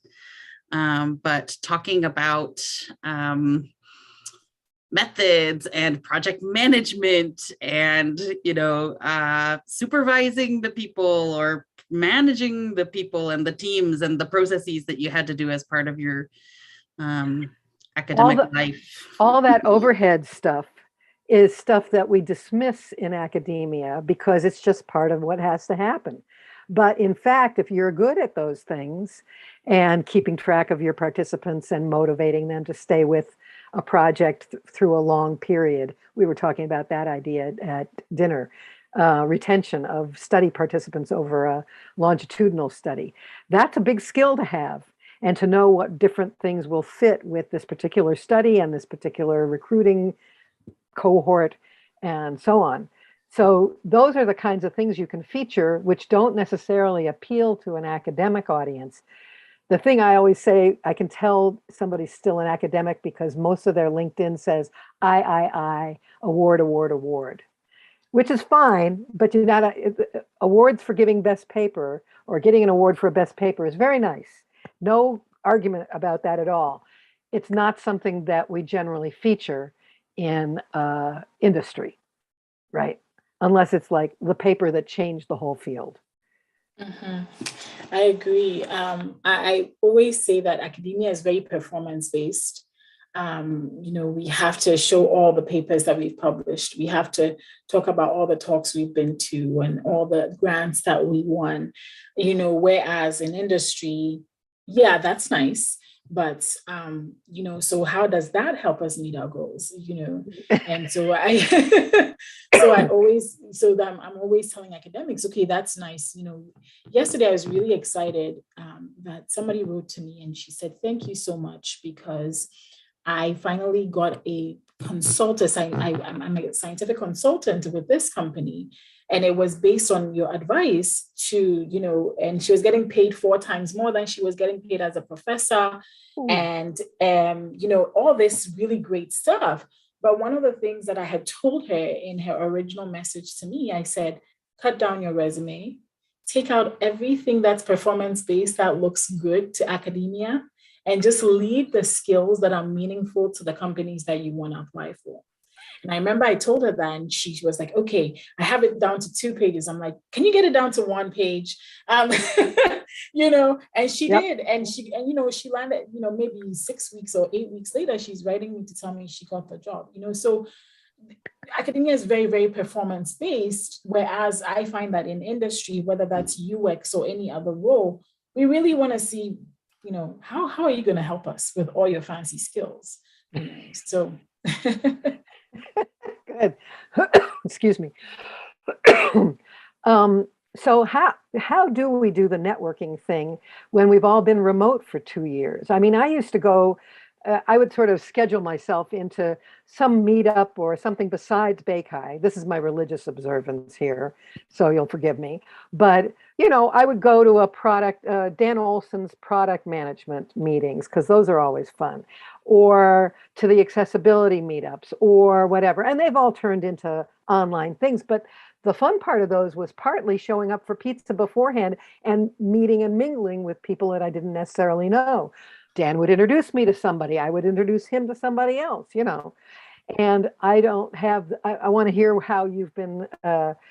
But talking about methods and project management and, supervising the people or managing the people and the teams and the processes that you had to do as part of your academic life. All that overhead stuff is stuff that we dismiss in academia because it's just part of what has to happen. But in fact, if you're good at those things and keeping track of your participants and motivating them to stay with a project through a long period, we were talking about that idea at dinner, retention of study participants over a longitudinal study. That's a big skill to have, and to know what different things will fit with this particular study and this particular recruiting cohort and so on. So those are the kinds of things you can feature, which don't necessarily appeal to an academic audience. The thing I always say, I can tell somebody's still an academic because most of their LinkedIn says I, award, which is fine, but you're not awards for giving best paper or getting an award for a best paper is very nice. No argument about that at all. It's not something that we generally feature in industry, right? Unless it's like the paper that changed the whole field. Mm-hmm. I agree. I always say that academia is very performance-based. We have to show all the papers that we've published. We have to talk about all the talks we've been to and all the grants that we won, whereas in industry, yeah, that's nice. But, so how does that help us meet our goals, And so I'm always telling academics, okay, that's nice. Yesterday I was really excited that somebody wrote to me and she said, thank you so much, because I finally got a consultant. I'm a scientific consultant with this company. And it was based on your advice to, and she was getting paid 4 times more than she was getting paid as a professor. Ooh. And, all this really great stuff. But one of the things that I had told her in her original message to me, I said, cut down your resume, take out everything that's performance-based that looks good to academia, and just leave the skills that are meaningful to the companies that you want to apply for. And I remember I told her that, and she was like, okay, I have it down to 2 pages. I'm like, can you get it down to 1 page? And she did. And she landed, maybe 6 weeks or 8 weeks later, she's writing me to tell me she got the job, so academia is very, very performance based, whereas I find that in industry, whether that's UX or any other role, we really want to see, how are you going to help us with all your fancy skills? So good. Excuse me. So how do we do the networking thing when we've all been remote for 2 years? I mean, I used to go, I would sort of schedule myself into some meetup or something besides BayCHI. This is my religious observance here, so you'll forgive me. But, I would go to a product, Dan Olson's product management meetings, because those are always fun, or to the accessibility meetups or whatever. And they've all turned into online things. But the fun part of those was partly showing up for pizza beforehand and meeting and mingling with people that I didn't necessarily know. Dan would introduce me to somebody. I would introduce him to somebody else, And I want to hear how you've been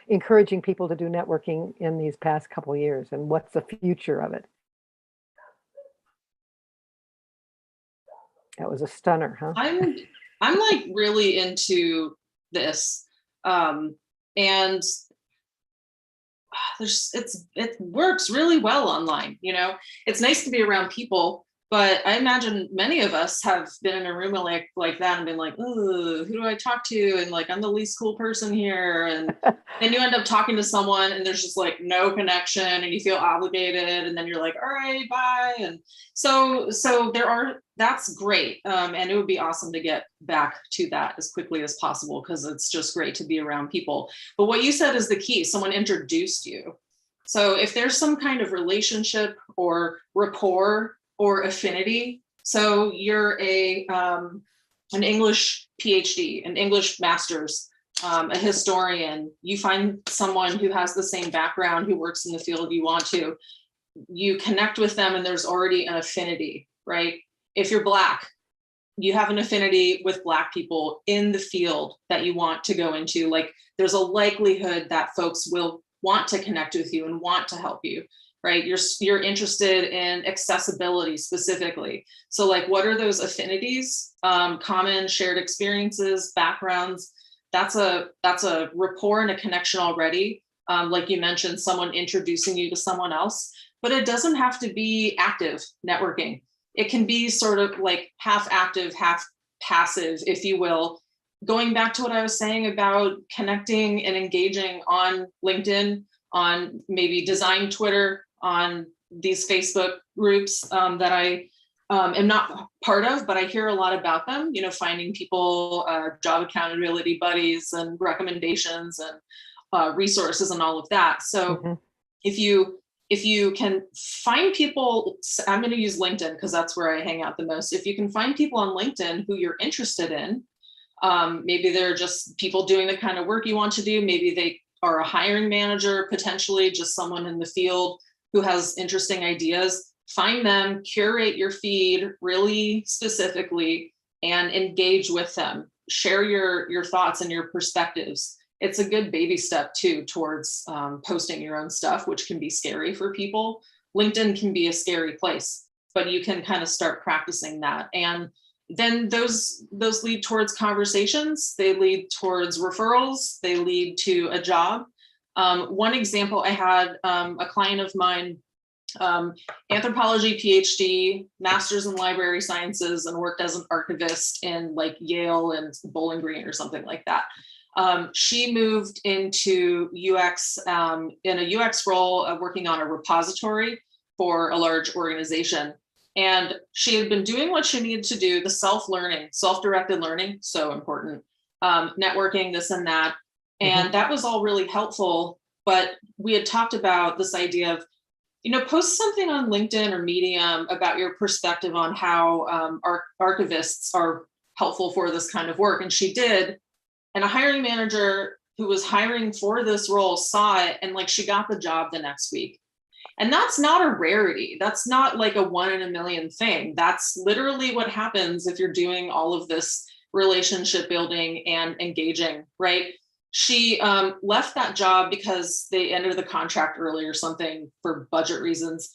encouraging people to do networking in these past couple of years, and what's the future of it. That was a stunner, huh? I'm like really into this. And it works really well online. It's nice to be around people, but I imagine many of us have been in a room like that and been like, oh, who do I talk to? And like, I'm the least cool person here. And then you end up talking to someone and there's just like no connection and you feel obligated. And then you're like, all right, bye. And so that's great. And it would be awesome to get back to that as quickly as possible, because it's just great to be around people. But what you said is the key. Someone introduced you. So if there's some kind of relationship or rapport or affinity, so you're an English PhD, an English master's, a historian, you find someone who has the same background, who works in the field you want to, you connect with them and there's already an affinity, right? If you're Black, you have an affinity with Black people in the field that you want to go into. Like, there's a likelihood that folks will want to connect with you and want to help you, right? You're interested in accessibility specifically. So like, what are those affinities? Common shared experiences, backgrounds. That's a rapport and a connection already. Like you mentioned, someone introducing you to someone else, but it doesn't have to be active networking. It can be sort of like half active, half passive, if you will. Going back to what I was saying about connecting and engaging on LinkedIn, on maybe design Twitter, on these Facebook groups that I am not part of, but I hear a lot about them, finding people, job accountability buddies and recommendations and resources and all of that. So if you can find people, I'm going to use LinkedIn because that's where I hang out the most. If you can find people on LinkedIn who you're interested in, maybe they're just people doing the kind of work you want to do. Maybe they are a hiring manager, potentially just someone in the field who has interesting ideas. Find them, curate your feed really specifically, and engage with them. Share your thoughts and your perspectives. It's a good baby step too towards posting your own stuff, which can be scary for people. LinkedIn can be a scary place, but you can kind of start practicing that. And then those lead towards conversations, they lead towards referrals, they lead to a job. One example, I had a client of mine, anthropology PhD, master's in library sciences, and worked as an archivist in like Yale and Bowling Green or something like that. She moved into UX in a UX role, working on a repository for a large organization. And she had been doing what she needed to do, the self-learning, self-directed learning, so important, networking, this and that. And that was all really helpful. But we had talked about this idea of, post something on LinkedIn or Medium about your perspective on how archivists are helpful for this kind of work. And she did. And a hiring manager who was hiring for this role saw it, and like, she got the job the next week. And that's not a rarity. That's not like a 1 in a million thing. That's literally what happens if you're doing all of this relationship building and engaging, right? She left that job because they ended the contract early or something for budget reasons.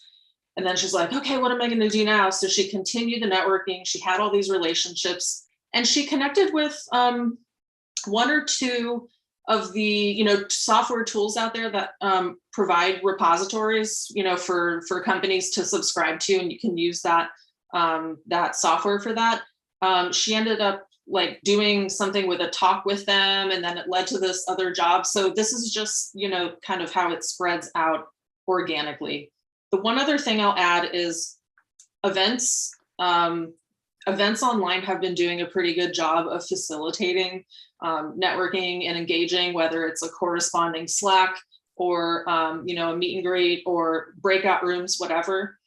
And then she's like, okay, what am I going to do now? So she continued the networking. She had all these relationships, and she connected with one or two of the software tools out there that provide repositories for companies to subscribe to, and you can use that software for that. She ended up like doing something with a talk with them, and then it led to this other job. So this is just kind of how it spreads out organically. The one other thing I'll add is events. Events online have been doing a pretty good job of facilitating networking and engaging, whether it's a corresponding Slack or a meet and greet or breakout rooms, whatever.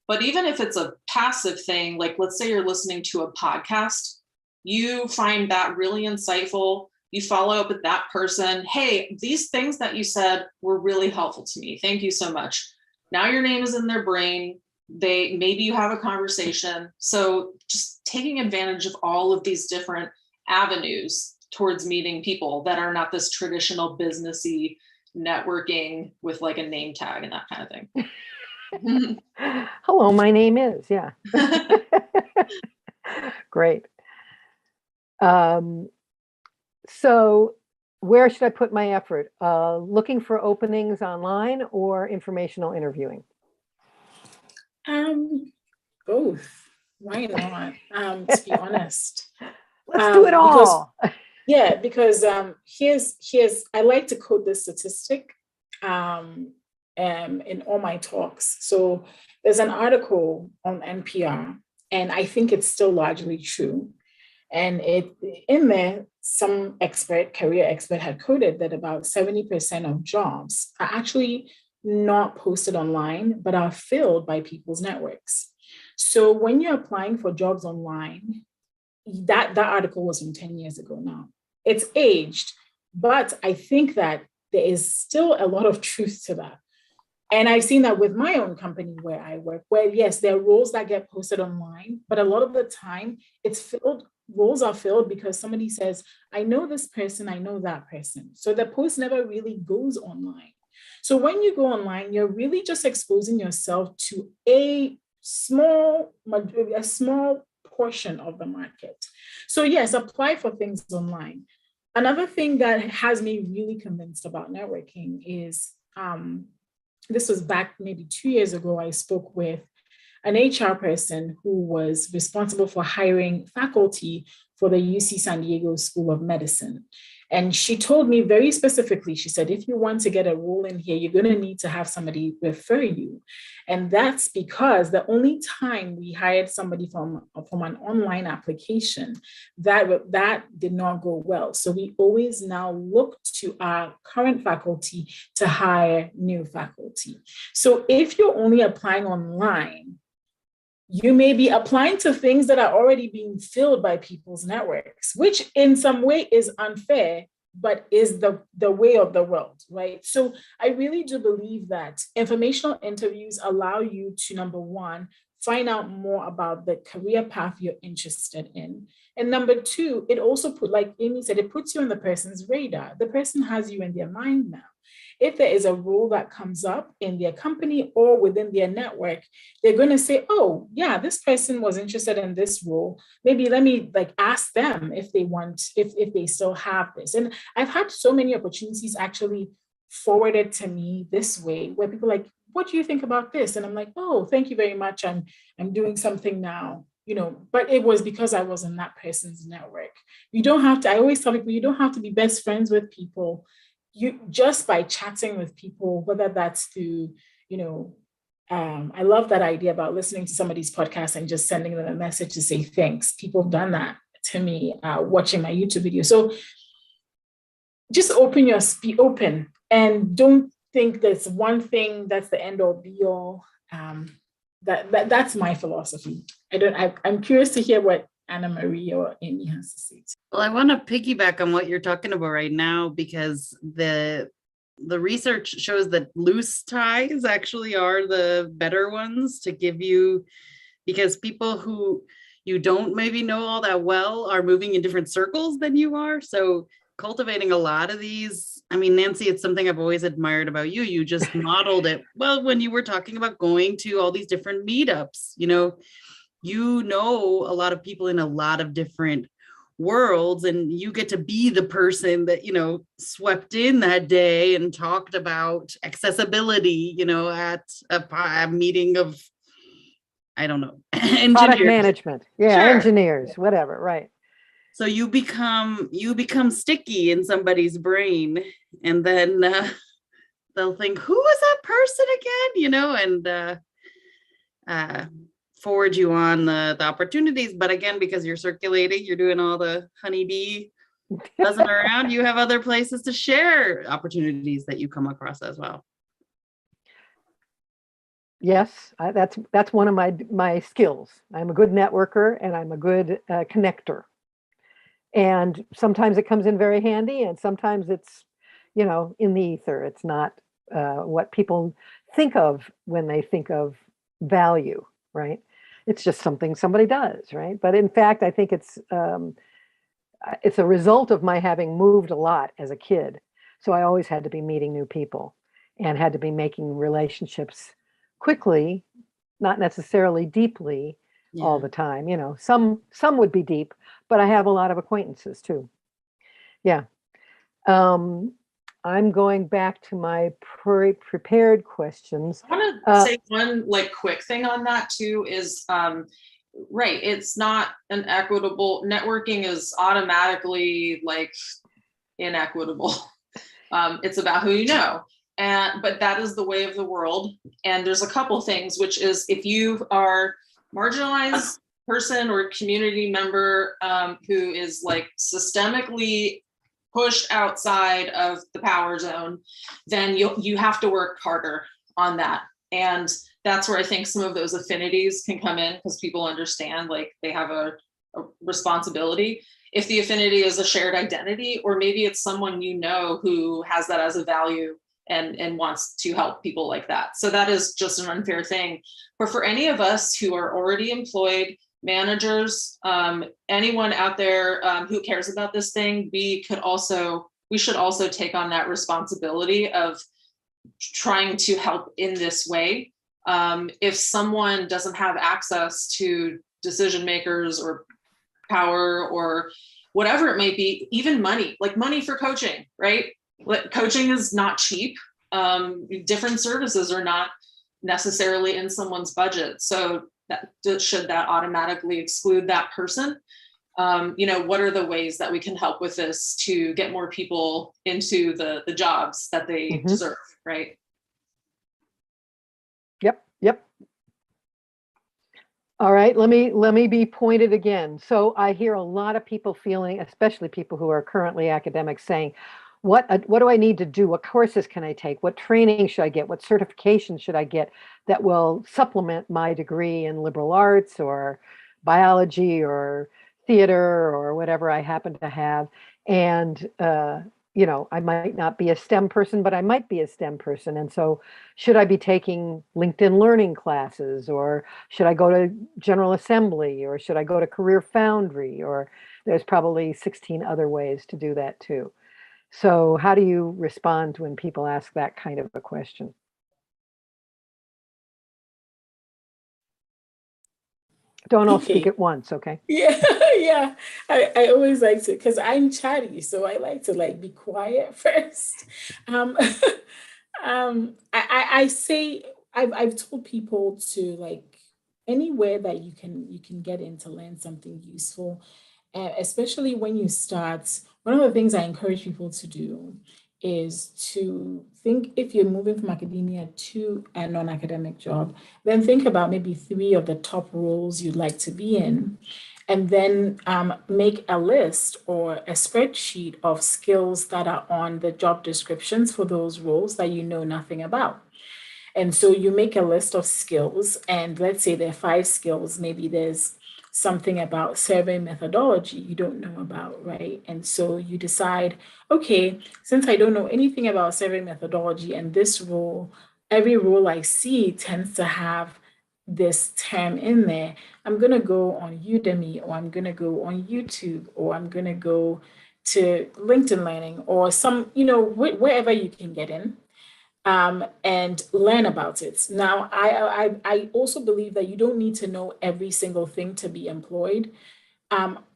But even if it's a passive thing, like let's say you're listening to a podcast, you find that really insightful. You follow up with that person. Hey, these things that you said were really helpful to me. Thank you so much. Now your name is in their brain. Maybe you have a conversation. So just taking advantage of all of these different avenues towards meeting people that are not this traditional businessy networking with like a name tag and that kind of thing. Hello, my name is, yeah. Great. So where should I put my effort? Looking for openings online or informational interviewing? Both. Why not? To be honest. Let's do it all. Because here's I like to quote this statistic in all my talks. So there's an article on NPR, and I think it's still largely true. And in there, some career expert had quoted that about 70% of jobs are actually not posted online, but are filled by people's networks. So when you're applying for jobs online, that article was from 10 years ago now. It's aged, but I think that there is still a lot of truth to that. And I've seen that with my own company where I work, where yes, there are roles that get posted online, but a lot of the time it's filled. Roles are filled because somebody says, I know this person, I know that person. So the post never really goes online. So when you go online, you're really just exposing yourself to a small portion of the market. So yes, apply for things online. Another thing that has me really convinced about networking is, this was back maybe 2 years ago, I spoke with an HR person who was responsible for hiring faculty for the UC San Diego School of Medicine. And she told me very specifically, she said, if you want to get a role in here, you're going to need to have somebody refer you. And that's because the only time we hired somebody from an online application, that did not go well. So we always now look to our current faculty to hire new faculty. So if you're only applying online, you may be applying to things that are already being filled by people's networks, which in some way is unfair, but is the way of the world, right? So I really do believe that informational interviews allow you to, number one, find out more about the career path you're interested in. And number two, it also like Amy said, it puts you on the person's radar. The person has you in their mind now. If there is a role that comes up in their company or within their network, they're going to say, oh, yeah, this person was interested in this role. Maybe let me ask them if they want, if they still have this. And I've had so many opportunities actually forwarded to me this way, where people are like, what do you think about this? And I'm like, oh, thank you very much. I'm doing something now. But it was because I was in that person's network. You don't have to, I always tell people, you don't have to be best friends with people. You just by chatting with people, whether that's through, I love that idea about listening to somebody's podcast and just sending them a message to say thanks. People have done that to me, watching my YouTube video. So just be open and don't think there's one thing that's the end all be all. That's my philosophy. I'm curious to hear what Anna Marie or Amy has to say. Well, I want to piggyback on what you're talking about right now, because the research shows that loose ties actually are the better ones to give you, because people who, you don't maybe know all that well are moving in different circles than you are. So cultivating a lot of these, I mean, Nancy, it's something I've always admired about you. You just modeled it well when you were talking about going to all these different meetups. You know a lot of people in a lot of different worlds, and you get to be the person that swept in that day and talked about accessibility at a meeting of, I don't know, engineers. Product management, yeah, Sure. Engineers, whatever, right. So you become sticky in somebody's brain, and then they'll think, who was that person again, and forward you on the opportunities. But again, because you're circulating, you're doing all the honeybee buzzing around, you have other places to share opportunities that you come across as well. Yes, that's one of my skills. I'm a good networker, and I'm a good connector. And sometimes it comes in very handy, and sometimes it's, in the ether. It's not what people think of when they think of value, right? It's just something somebody does, right? But in fact, I think it's a result of my having moved a lot as a kid. So I always had to be meeting new people and had to be making relationships quickly, not necessarily deeply all the time. Some would be deep, but I have a lot of acquaintances too. Yeah. I'm going back to my prepared questions. I want to say one quick thing on that too is, right, it's not an equitable, networking is automatically inequitable. It's about who you know. But that is the way of the world. And there's a couple things, which is if you are marginalized person or community member who is systemically pushed outside of the power zone, then you have to work harder on that. And that's where I think some of those affinities can come in, because people understand they have a responsibility. If the affinity is a shared identity, or maybe it's someone who has that as a value and wants to help people like that. So that is just an unfair thing. But for any of us who are already employed, managers, anyone out there who cares about this thing, we should also take on that responsibility of trying to help in this way. If someone doesn't have access to decision makers or power or whatever it may be, even money for coaching, right? Coaching is not cheap. Different services are not necessarily in someone's budget. So should that automatically exclude that person? What are the ways that we can help with this to get more people into the jobs that they deserve, right? Yep. All right, let me be pointed again. So I hear a lot of people feeling, especially people who are currently academics, saying, what do I need to do? What courses can I take? What training should I get? What certification should I get that will supplement my degree in liberal arts or biology or theater or whatever I happen to have? And, I might not be a STEM person, but I might be a STEM person. And so should I be taking LinkedIn learning classes, or should I go to General Assembly, or should I go to Career Foundry? Or there's probably 16 other ways to do that too. So how do you respond when people ask that kind of a question? Don't all speak at once, okay? Yeah, yeah. I always like to, because I'm chatty, so I like to be quiet first. I say I've told people to anywhere that you can get in to learn something useful, especially when you start. One of the things I encourage people to do is to think, if you're moving from academia to a non-academic job, then think about maybe 3 of the top roles you'd like to be in, and then make a list or a spreadsheet of skills that are on the job descriptions for those roles that you know nothing about. And so you make a list of skills, and let's say there are 5 skills, maybe there's something about survey methodology you don't know about, right? And so you decide, okay, since I don't know anything about survey methodology, and this role, every role I see tends to have this term in there, I'm going to go on Udemy, or I'm going to go on YouTube, or I'm going to go to LinkedIn Learning, or some, wherever you can get in, and learn about it. Now, I also believe that you don't need to know every single thing to be employed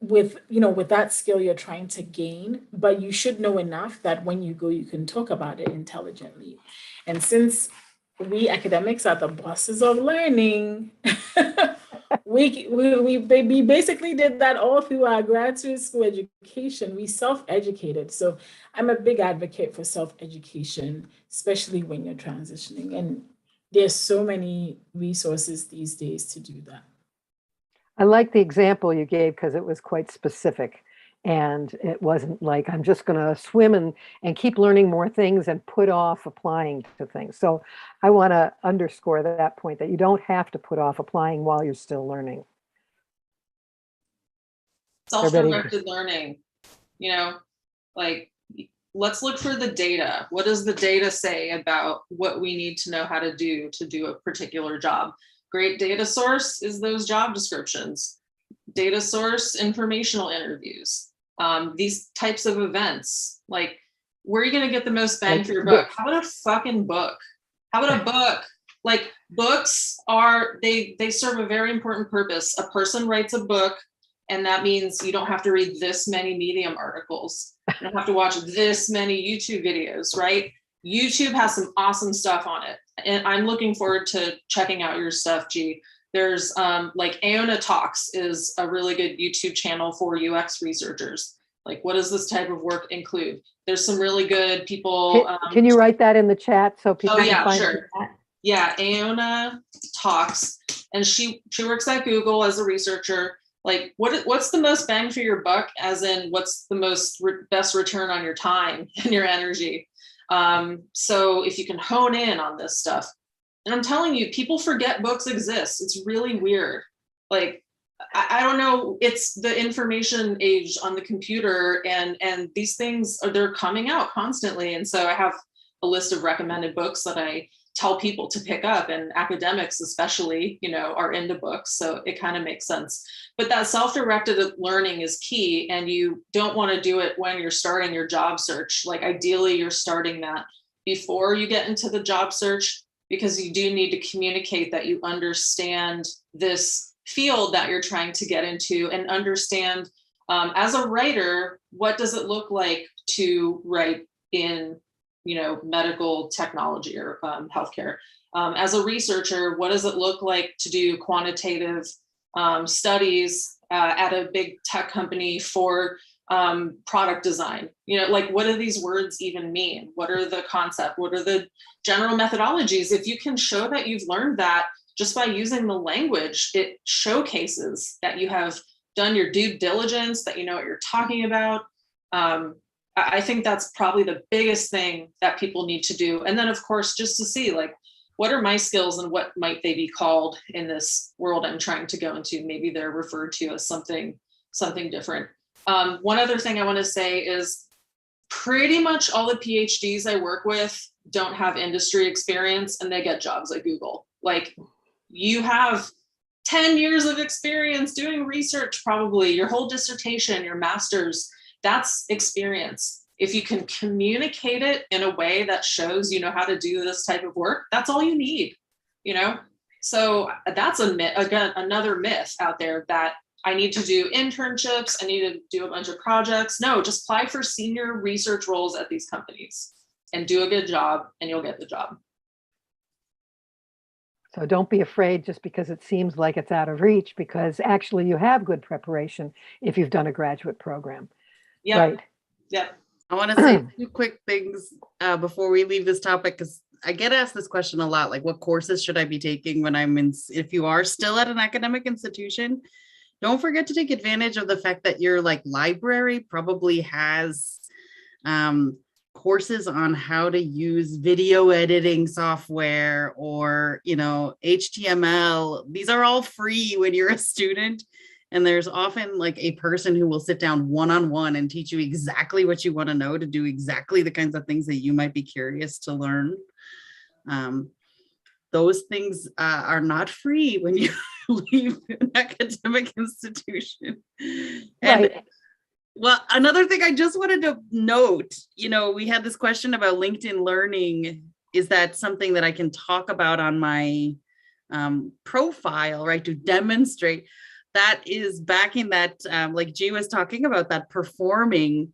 with that skill you're trying to gain, but you should know enough that when you go, you can talk about it intelligently. And since we academics are the bosses of learning, we basically did that all through our graduate school education. We self-educated. So I'm a big advocate for self-education, especially when you're transitioning. And there's so many resources these days to do that. I like the example you gave because it was quite specific. And it wasn't like, I'm just going to swim and keep learning more things and put off applying to things. So I want to underscore that point, that you don't have to put off applying while you're still learning. Self-directed learning, like, let's look for the data. What does the data say about what we need to know how to do a particular job? Great data source is those job descriptions. Data source, informational interviews. These types of events, like, where are you going to get the most bang for your buck? How about a fucking book? How about a book? Like, books they serve a very important purpose. A person writes a book, and that means you don't have to read this many Medium articles. You don't have to watch this many YouTube videos, right? YouTube has some awesome stuff on it. And I'm looking forward to checking out your stuff, G. There's like Aona Talks is a really good YouTube channel for UX researchers. Like, what does this type of work include? There's some really good people. Can you write that in the chat so people can find sure. it? Yeah, Aona Talks, and she works at Google as a researcher. Like, what's the most bang for your buck? As in, what's the best return on your time and your energy? So if you can hone in on this stuff. And I'm telling you, people forget books exist. It's really weird. Like, I don't know, it's the information age on the computer, and these things they're coming out constantly. And so I have a list of recommended books that I tell people to pick up, and academics especially, are into books. So it kind of makes sense. But that self-directed learning is key, and you don't want to do it when you're starting your job search. Like, ideally, you're starting that before you get into the job search, because you do need to communicate that you understand this field that you're trying to get into, and understand as a writer, what does it look like to write in, medical technology or healthcare? As a researcher, what does it look like to do quantitative studies at a big tech company for product design? Like, what do these words even mean? What are the concept? What are the general methodologies? If you can show that you've learned that just by using the language, it showcases that you have done your due diligence, that you know what you're talking about. I think that's probably the biggest thing that people need to do. And then, of course, just to see, like, what are my skills and what might they be called in this world I'm trying to go into? Maybe they're referred to as something different. One other thing I want to say is pretty much all the PhDs I work with don't have industry experience, and they get jobs at Google. Like, you have 10 years of experience doing research, probably your whole dissertation, your master's, that's experience. If you can communicate it in a way that shows you know how to do this type of work, that's all you need, So that's a myth, again, another myth out there, that I need to do internships, I need to do a bunch of projects. No, just apply for senior research roles at these companies and do a good job, and you'll get the job. So don't be afraid just because it seems like it's out of reach, because actually you have good preparation if you've done a graduate program. Yeah. Right. Yeah. I want to say two quick things before we leave this topic, because I get asked this question a lot, like, what courses should I be taking when I'm in, if you are still at an academic institution? Don't forget to take advantage of the fact that your library probably has courses on how to use video editing software, or HTML. These are all free when you're a student, and there's often a person who will sit down one-on-one and teach you exactly what you want to know to do exactly the kinds of things that you might be curious to learn. those things are not free when you leave an academic institution. And Right. well, another thing I just wanted to note, we had this question about LinkedIn Learning. Is that something that I can talk about on my profile, right, to demonstrate? That is back in that, like G was talking about, that performing.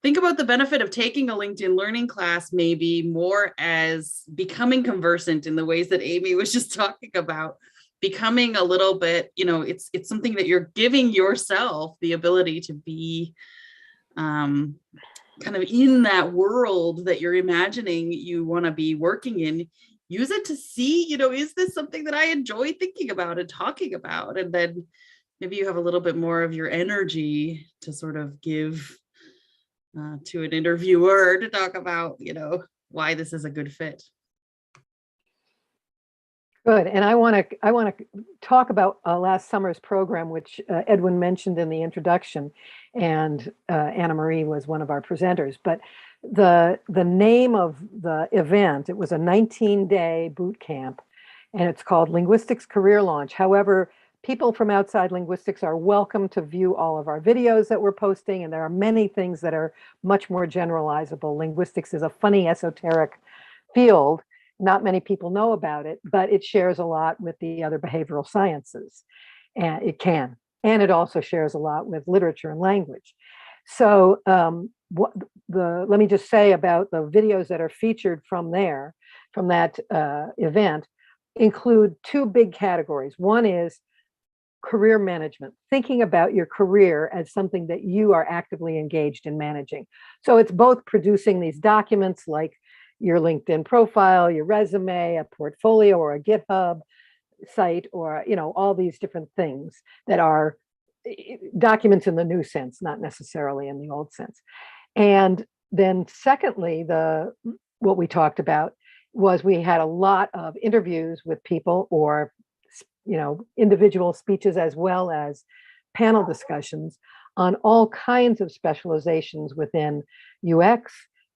Think about the benefit of taking a LinkedIn Learning class maybe more as becoming conversant in the ways that Amy was just talking about, becoming a little bit, it's something that you're giving yourself the ability to be kind of in that world that you're imagining you want to be working in. Use it to see, is this something that I enjoy thinking about and talking about? And then maybe you have a little bit more of your energy to sort of give to an interviewer to talk about, why this is a good fit. Good. And I want to talk about last summer's program, which Edwin mentioned in the introduction, and Anna Marie was one of our presenters. But the name of the event, it was a 19-day boot camp, and it's called Linguistics Career Launch. However, people from outside linguistics are welcome to view all of our videos that we're posting, and there are many things that are much more generalizable. Linguistics is a funny, esoteric field. Not many people know about it, but it shares a lot with the other behavioral sciences, and it can. And it also shares a lot with literature and language. So let me just say about the videos that are featured from that event, include two big categories. One is career management, thinking about your career as something that you are actively engaged in managing. So it's both producing these documents like your LinkedIn profile, your resume, a portfolio, or a GitHub site, or all these different things that are documents in the new sense, not necessarily in the old sense. And then secondly, what we talked about was we had a lot of interviews with people, or individual speeches, as well as panel discussions on all kinds of specializations within UX,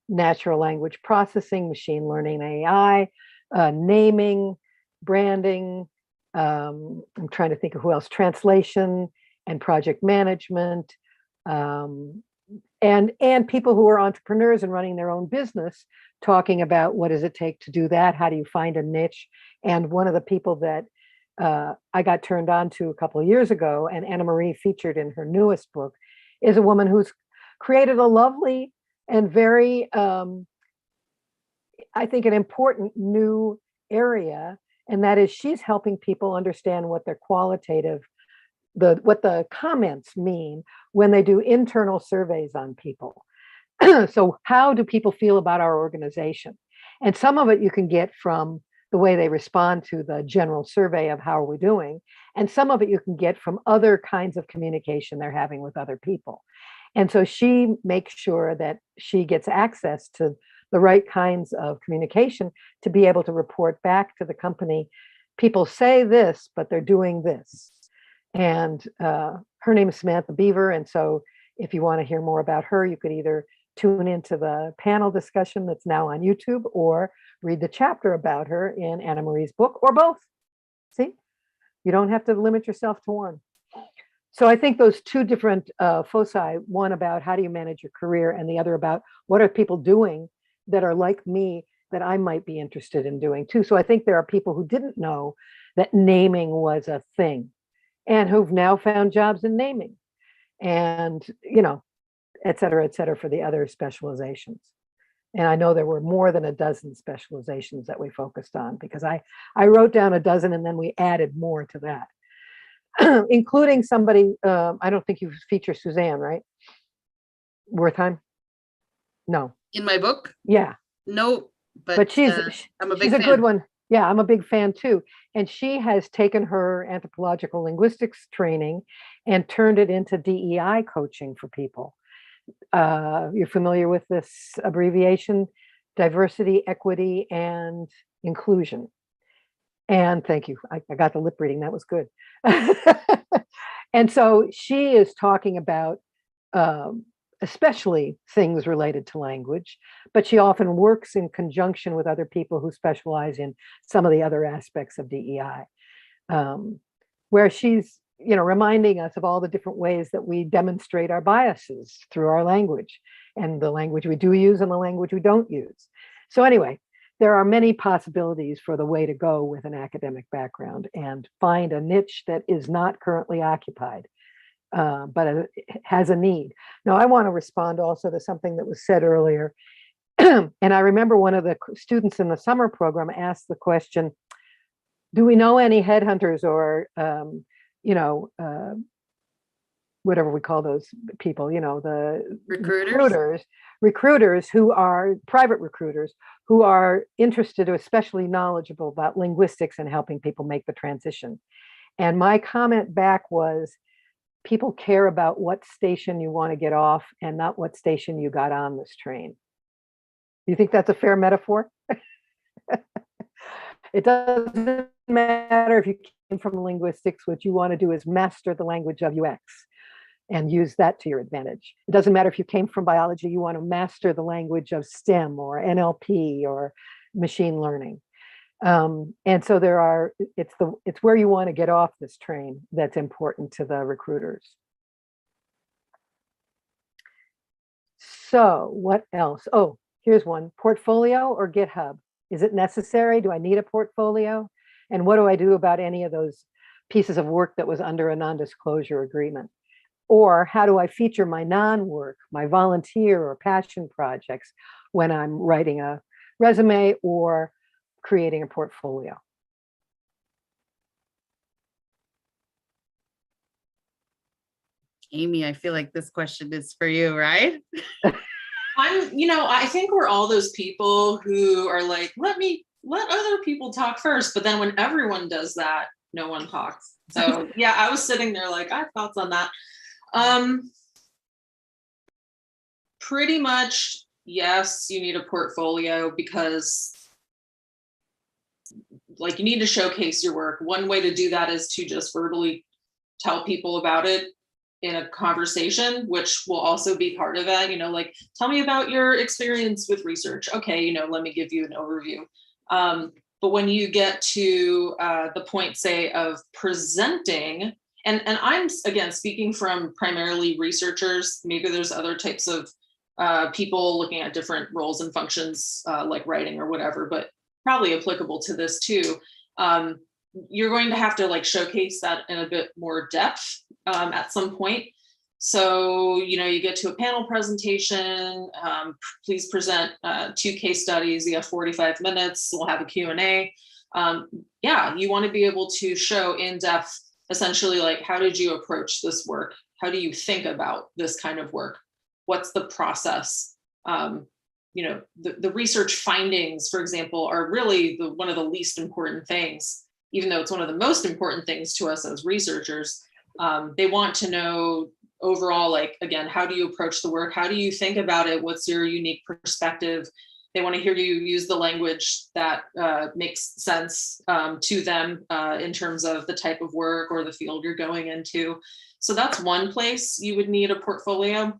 natural language processing, machine learning, AI, naming, branding. I'm trying to think of who else, translation and project management, and people who are entrepreneurs and running their own business, talking about what does it take to do that? How do you find a niche? And one of the people that I got turned on to a couple of years ago, and Anna Marie featured in her newest book, is a woman who's created a lovely and very, I think, an important new area, and that is she's helping people understand what their qualitative, what the comments mean when they do internal surveys on people. So how do people feel about our organization? And some of it you can get from the way they respond to the general survey of how are we doing, and some of it you can get from other kinds of communication they're having with other people. And so she makes sure that she gets access to the right kinds of communication to be able to report back to the company. People say this, but they're doing this. And her name is Samantha Beaver. And so if you want to hear more about her, you could either tune into the panel discussion that's now on YouTube, or read the chapter about her in Anna Marie's book, or both. See, you don't have to limit yourself to one. So I think those two different foci, one about how do you manage your career, and the other about what are people doing that are like me that I might be interested in doing too. So I think there are people who didn't know that naming was a thing, and who've now found jobs in naming, and et cetera, for the other specializations. And I know there were more than a dozen specializations that we focused on, because I wrote down a dozen and then we added more to that. Including somebody, I don't think you feature Suzanne, right? Wertheim? No. In my book? Yeah. No, but she's I'm a big she's a fan. good one. Yeah, I'm a big fan too. And she has taken her anthropological linguistics training and turned it into DEI coaching for people. You're familiar with this abbreviation? Diversity, equity, and inclusion. And thank you. I got the lip reading. That was good. And so she is talking about especially things related to language, but she often works in conjunction with other people who specialize in some of the other aspects of DEI, where she's, reminding us of all the different ways that we demonstrate our biases through our language, and the language we do use and the language we don't use. So anyway, there are many possibilities for the way to go with an academic background and find a niche that is not currently occupied, but has a need. Now, I want to respond also to something that was said earlier. And I remember one of the students in the summer program asked the question, do we know any headhunters or, whatever we call those people, the recruiters who are private recruiters who are interested or especially knowledgeable about linguistics and helping people make the transition. And my comment back was, people care about what station you want to get off and not what station you got on this train. You think that's a fair metaphor? It doesn't matter if you came from linguistics, what you want to do is master the language of UX and use that to your advantage. It doesn't matter if you came from biology, you want to master the language of STEM or NLP or machine learning. And so it's where you want to get off this train that's important to the recruiters. So what else? Oh, here's one, portfolio or GitHub. Is it necessary? Do I need a portfolio? And what do I do about any of those pieces of work that was under a non-disclosure agreement? Or how do I feature my non-work, my volunteer or passion projects when I'm writing a resume or creating a portfolio? Amy, I feel like this question is for you, right? I think we're all those people who are like, let other people talk first. But then when everyone does that, no one talks. So yeah, I was sitting there like, I have thoughts on that. Pretty much, yes, you need a portfolio because like you need to showcase your work. One way to do that is to just verbally tell people about it in a conversation, which will also be part of that, like, tell me about your experience with research. Okay, let me give you an overview. But when you get to the point, say, of presenting, and I'm, again, speaking from primarily researchers, maybe there's other types of people looking at different roles and functions like writing or whatever, but probably applicable to this too. You're going to have to like showcase that in a bit more depth at some point. So, you get to a panel presentation, please present 2 case studies. You have 45 minutes, we'll have a Q&A. Yeah, you want to be able to show in depth, essentially, like, how did you approach this work? How do you think about this kind of work? What's the process? The research findings, for example, are really one of the least important things, even though it's one of the most important things to us as researchers. They want to know overall, like, again, how do you approach the work? How do you think about it? What's your unique perspective? They want to hear you use the language that makes sense to them in terms of the type of work or the field you're going into. So that's one place you would need a portfolio.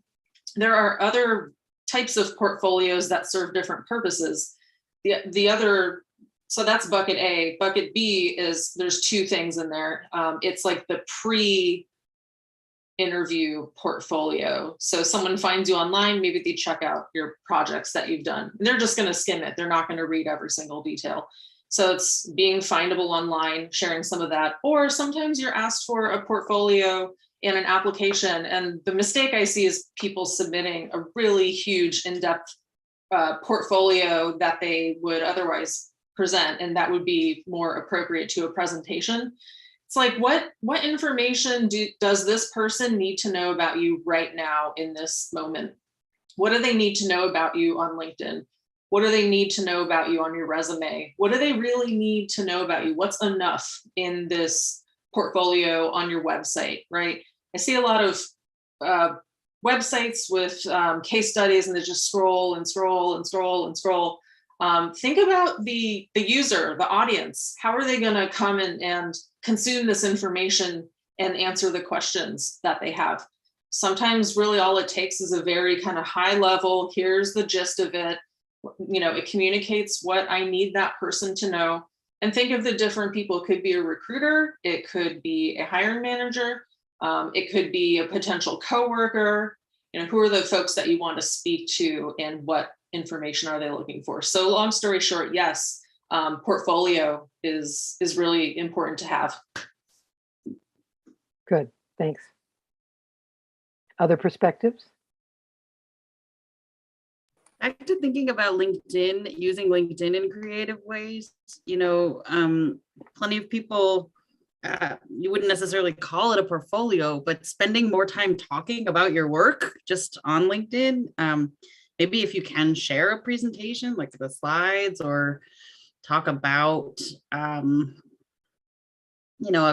There are other types of portfolios that serve different purposes. The other, so that's bucket A. Bucket B is, there's 2 things in there. It's like the pre-interview portfolio. So someone finds you online, maybe they check out your projects that you've done. And they're just going to skim it. They're not going to read every single detail. So it's being findable online, sharing some of that. Or sometimes you're asked for a portfolio in an application. And the mistake I see is people submitting a really huge in-depth portfolio that they would otherwise present, and that would be more appropriate to a presentation. It's like, what information does this person need to know about you right now in this moment? What do they need to know about you on LinkedIn? What do they need to know about you on your resume? What do they really need to know about you? What's enough in this portfolio on your website, right? I see a lot of websites with case studies, and they just scroll and scroll and scroll and scroll. Think about the user, the audience. How are they going to come and consume this information and answer the questions that they have? Sometimes really all it takes is a very kind of high level, here's the gist of it. It communicates what I need that person to know. And think of the different people. It could be a recruiter, it could be a hiring manager, it could be a potential coworker. Who are the folks that you want to speak to and what information are they looking for? So long story short, yes, portfolio is really important to have. Good, thanks. Other perspectives? Back to thinking about LinkedIn, using LinkedIn in creative ways. Plenty of people, you wouldn't necessarily call it a portfolio, but spending more time talking about your work just on LinkedIn. Maybe if you can share a presentation, like the slides, or talk about, a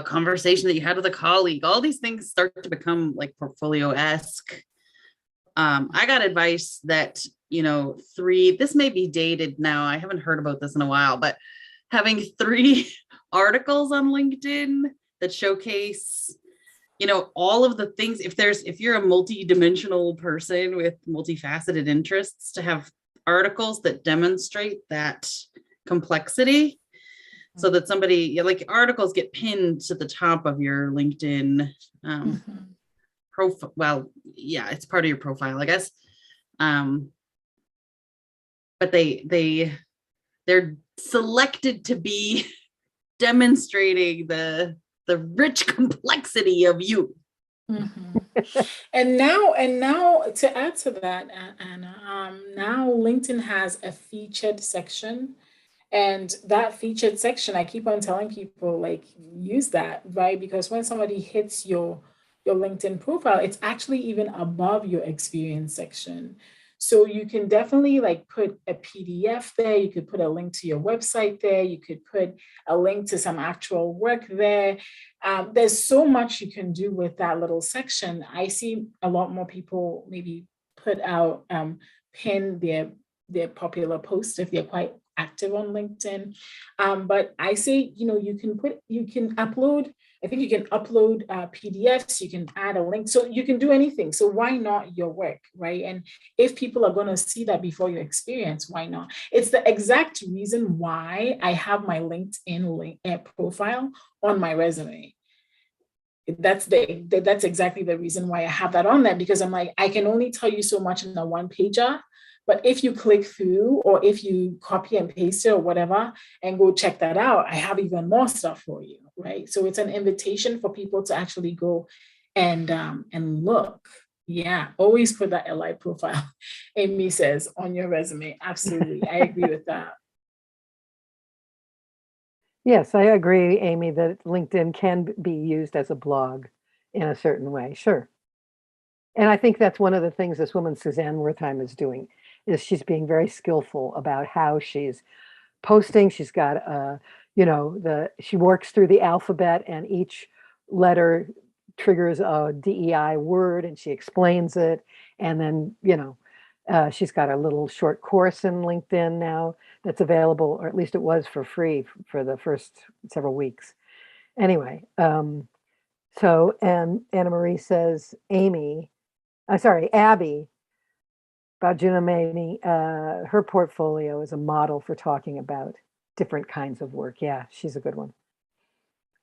conversation that you had with a colleague. All these things start to become like portfolio-esque. I got advice that, this may be dated now. I haven't heard about this in a while, but having 3 articles on LinkedIn that showcase, all of the things, if you're a multi-dimensional person with multifaceted interests, to have articles that demonstrate that complexity, so that somebody, like, articles get pinned to the top of your LinkedIn profile. Well, yeah, it's part of your profile, I guess. But they're selected to be demonstrating the rich complexity of you. And now to add to that, Anna, now LinkedIn has a featured section. And that featured section, I keep on telling people, like, use that, right? Because when somebody hits your LinkedIn profile, it's actually even above your experience section. So you can definitely like put a PDF there. You could put a link to your website there. You could put a link to some actual work there. There's so much you can do with that little section. I see a lot more people maybe put out, pin their popular posts if they're quite active on LinkedIn. But I say, you can upload, I think you can upload PDFs, you can add a link. So you can do anything. So why not your work, right? And if people are going to see that before your experience, why not? It's the exact reason why I have my LinkedIn profile on my resume. That's exactly the reason why I have that on there, because I'm like, I can only tell you so much in a one pager. But if you click through, or if you copy and paste it or whatever, and go check that out, I have even more stuff for you, right? So it's an invitation for people to actually go and look. Yeah, always put that LI profile, Amy says, on your resume. Absolutely, I agree with that. Yes, I agree, Amy, that LinkedIn can be used as a blog in a certain way, sure. And I think that's one of the things this woman, Suzanne Wertheim, is doing, is she's being very skillful about how she's posting. She's got, she works through the alphabet, and each letter triggers a DEI word, and she explains it. And then, she's got a little short course in LinkedIn now that's available, or at least it was for free for the first several weeks. Anyway, and Anna Marie says, Abby, about Junamani, her portfolio is a model for talking about different kinds of work. Yeah, she's a good one.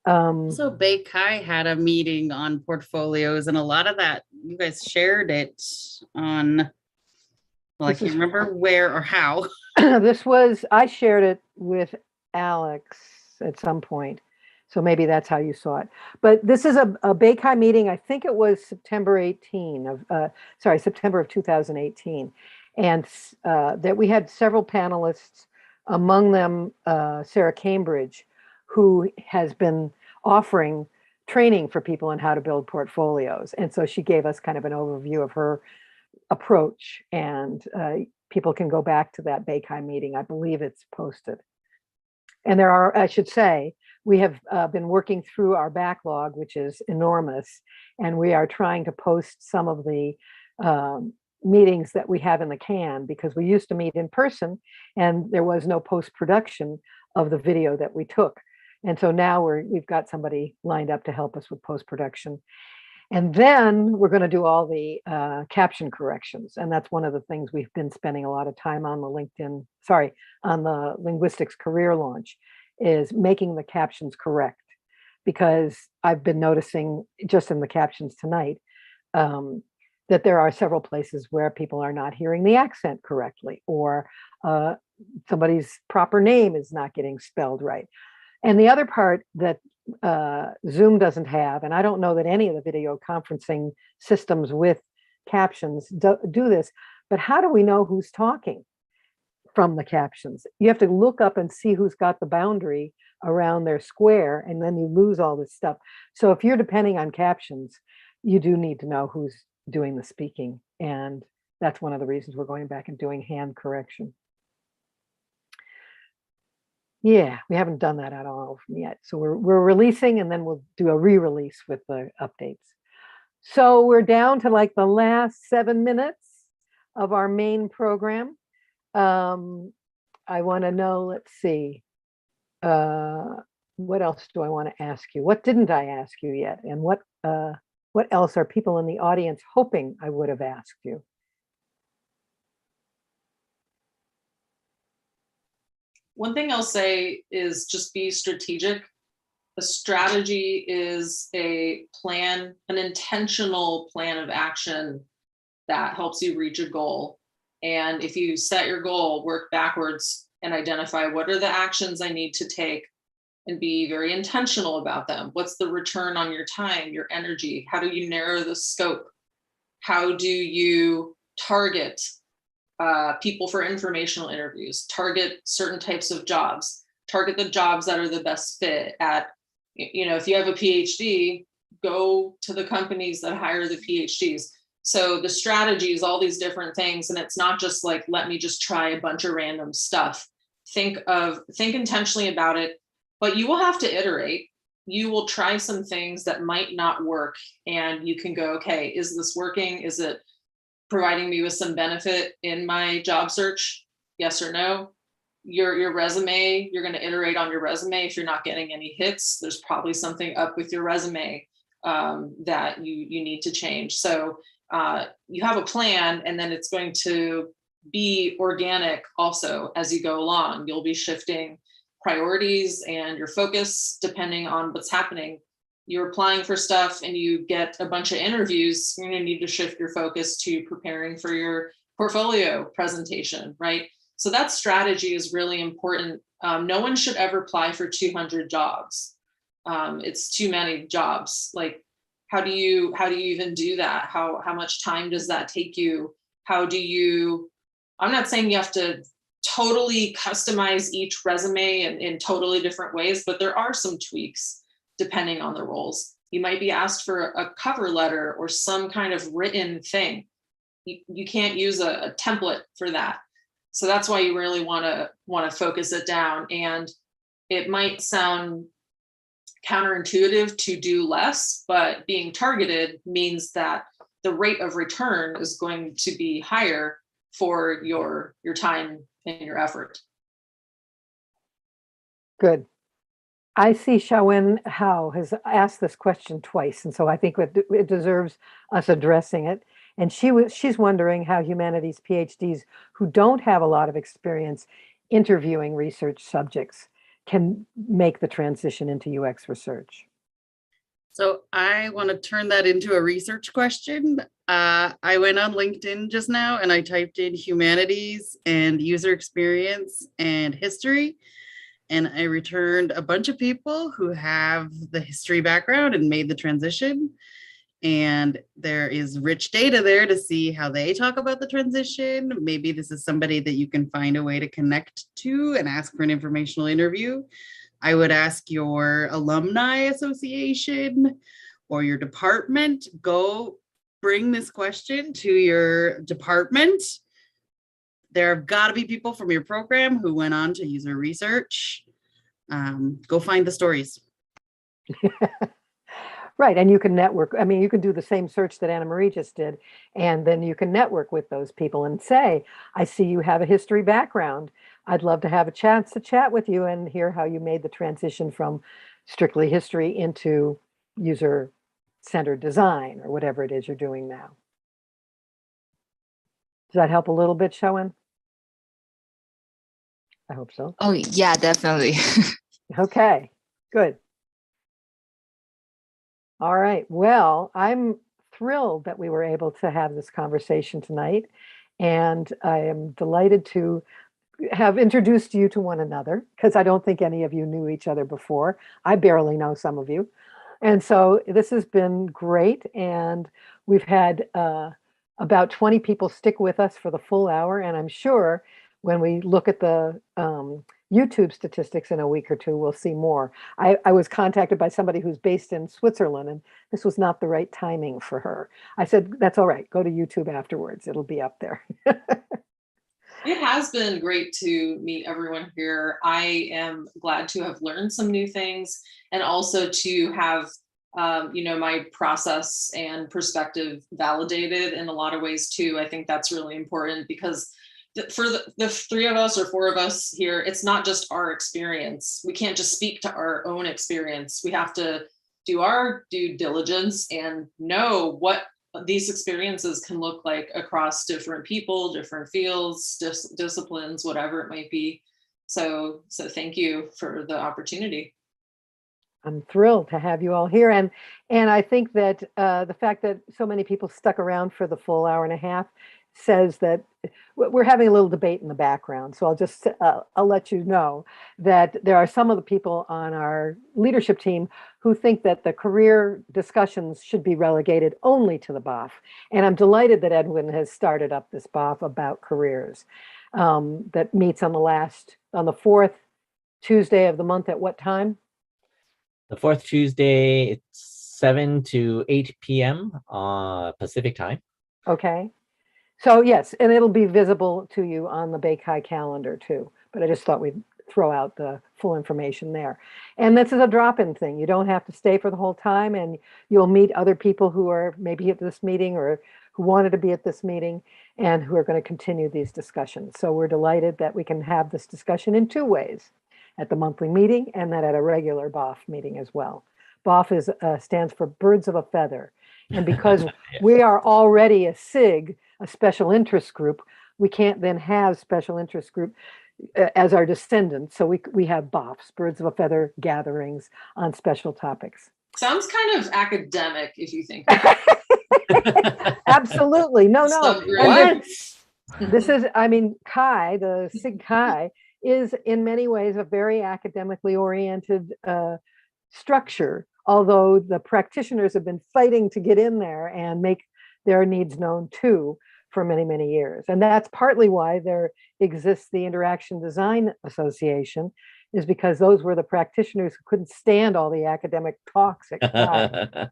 So BayCHI had a meeting on portfolios, and a lot of that, you guys shared it on, well, I can't remember where or how. I shared it with Alex at some point. So maybe that's how you saw it. But this is a BayCHI meeting. I think it was September of 2018. And that we had several panelists, among them Sarah Cambridge, who has been offering training for people on how to build portfolios. And so she gave us kind of an overview of her approach. And people can go back to that BayCHI meeting. I believe it's posted. And there are, I should say, we have been working through our backlog, which is enormous, and we are trying to post some of the meetings that we have in the can, because we used to meet in person and there was no post-production of the video that we took. And so now we've got somebody lined up to help us with post-production. And then we're going to do all the caption corrections. And that's one of the things we've been spending a lot of time on on the linguistics career launch, is making the captions correct. Because I've been noticing just in the captions tonight that there are several places where people are not hearing the accent correctly, or somebody's proper name is not getting spelled right. And the other part that Zoom doesn't have, and I don't know that any of the video conferencing systems with captions do this, but how do we know who's talking from the captions? You have to look up and see who's got the boundary around their square, and then you lose all this stuff. So if you're depending on captions, you do need to know who's doing the speaking. And that's one of the reasons we're going back and doing hand correction. Yeah, we haven't done that at all yet. So we're releasing, and then we'll do a re-release with the updates. So we're down to like the last 7 minutes of our main program. I want to know, let's see, what else do I want to ask you? What didn't I ask you yet? And what else are people in the audience hoping I would have asked you? One thing I'll say is just be strategic. A strategy is a plan, an intentional plan of action that helps you reach a goal. And if you set your goal, work backwards and identify what are the actions I need to take, and be very intentional about them. What's the return on your time, your energy? How do you narrow the scope? How do you target people for informational interviews, target certain types of jobs, target the jobs that are the best fit at, if you have a PhD, go to the companies that hire the PhDs. So the strategy is all these different things. And it's not just like, let me just try a bunch of random stuff. Think intentionally about it, but you will have to iterate. You will try some things that might not work, and you can go, okay, is this working? Is it providing me with some benefit in my job search? Yes or no? Your resume, you're going to iterate on your resume. If you're not getting any hits, there's probably something up with your resume that you need to change. So you have a plan, and then it's going to be organic also as you go along. You'll be shifting priorities and your focus depending on what's happening. You're applying for stuff and you get a bunch of interviews, you're going to need to shift your focus to preparing for your portfolio presentation, right? So that strategy is really important. No one should ever apply for 200 jobs. It's too many jobs. Like, how do you even do that? How much time does that take you? I'm not saying you have to totally customize each resume in totally different ways, but there are some tweaks depending on the roles. You might be asked for a cover letter or some kind of written thing. You can't use a template for that. So that's why you really want to focus it down. And it might sound counterintuitive to do less, but being targeted means that the rate of return is going to be higher for your time and your effort. Good. I see Xiaowen Hao has asked this question twice, and so I think it deserves us addressing it. And she's wondering how humanities PhDs who don't have a lot of experience interviewing research subjects can make the transition into UX research. So I want to turn that into a research question. I went on LinkedIn just now and I typed in humanities and user experience and history. And I returned a bunch of people who have the history background and made the transition. And there is rich data there to see how they talk about the transition. Maybe this is somebody that you can find a way to connect to and ask for an informational interview. I would ask your alumni association or your department, go bring this question to your department. There have got to be people from your program who went on to user research. Go find the stories. Right, and you can network. I mean, you can do the same search that Anna Marie just did, and then you can network with those people and say, I see you have a history background. I'd love to have a chance to chat with you and hear how you made the transition from strictly history into user centered design or whatever it is you're doing now. Does that help a little bit, Showen? I hope so. Oh, yeah, definitely. Okay, good. All right. Well, I'm thrilled that we were able to have this conversation tonight. And I am delighted to have introduced you to one another, because I don't think any of you knew each other before. I barely know some of you. And so this has been great. And we've had about 20 people stick with us for the full hour. And I'm sure when we look at the YouTube statistics in a week or two, we'll see more. I was contacted by somebody who's based in Switzerland, and this was not the right timing for her. I said, that's all right. Go to YouTube afterwards. It'll be up there. It has been great to meet everyone here. I am glad to have learned some new things, and also to have my process and perspective validated in a lot of ways too. I think that's really important, because for the three of us or four of us here, it's not just our experience. We can't just speak to our own experience. We have to do our due diligence and know what these experiences can look like across different people, different fields, disciplines, whatever it might be. So thank you for the opportunity. I'm thrilled to have you all here. And I think that the fact that so many people stuck around for the full hour and a half says that we're having a little debate in the background. So I'll let you know that there are some of the people on our leadership team who think that the career discussions should be relegated only to the BOF. And I'm delighted that Edwin has started up this BOF about careers that meets on the fourth Tuesday of the month at what time? The fourth Tuesday, it's 7 to 8 p.m. Pacific time. Okay. So yes, and it'll be visible to you on the BayCHI calendar too. But I just thought we'd throw out the full information there. And this is a drop-in thing. You don't have to stay for the whole time, and you'll meet other people who are maybe at this meeting or who wanted to be at this meeting and who are going to continue these discussions. So we're delighted that we can have this discussion in two ways, at the monthly meeting and then at a regular BOF meeting as well. BOF stands for Birds of a Feather. And because we are already a SIG, a special interest group, we can't then have special interest group as our descendants. So we have BOFs, Birds of a Feather gatherings on special topics. Sounds kind of academic if you think. Absolutely. No. What? This is, CHI, the SIG CHI, is in many ways a very academically oriented structure, although the practitioners have been fighting to get in there and make their needs known too for many, many years. And that's partly why there exists the Interaction Design Association, is because those were the practitioners who couldn't stand all the academic talks at CHI.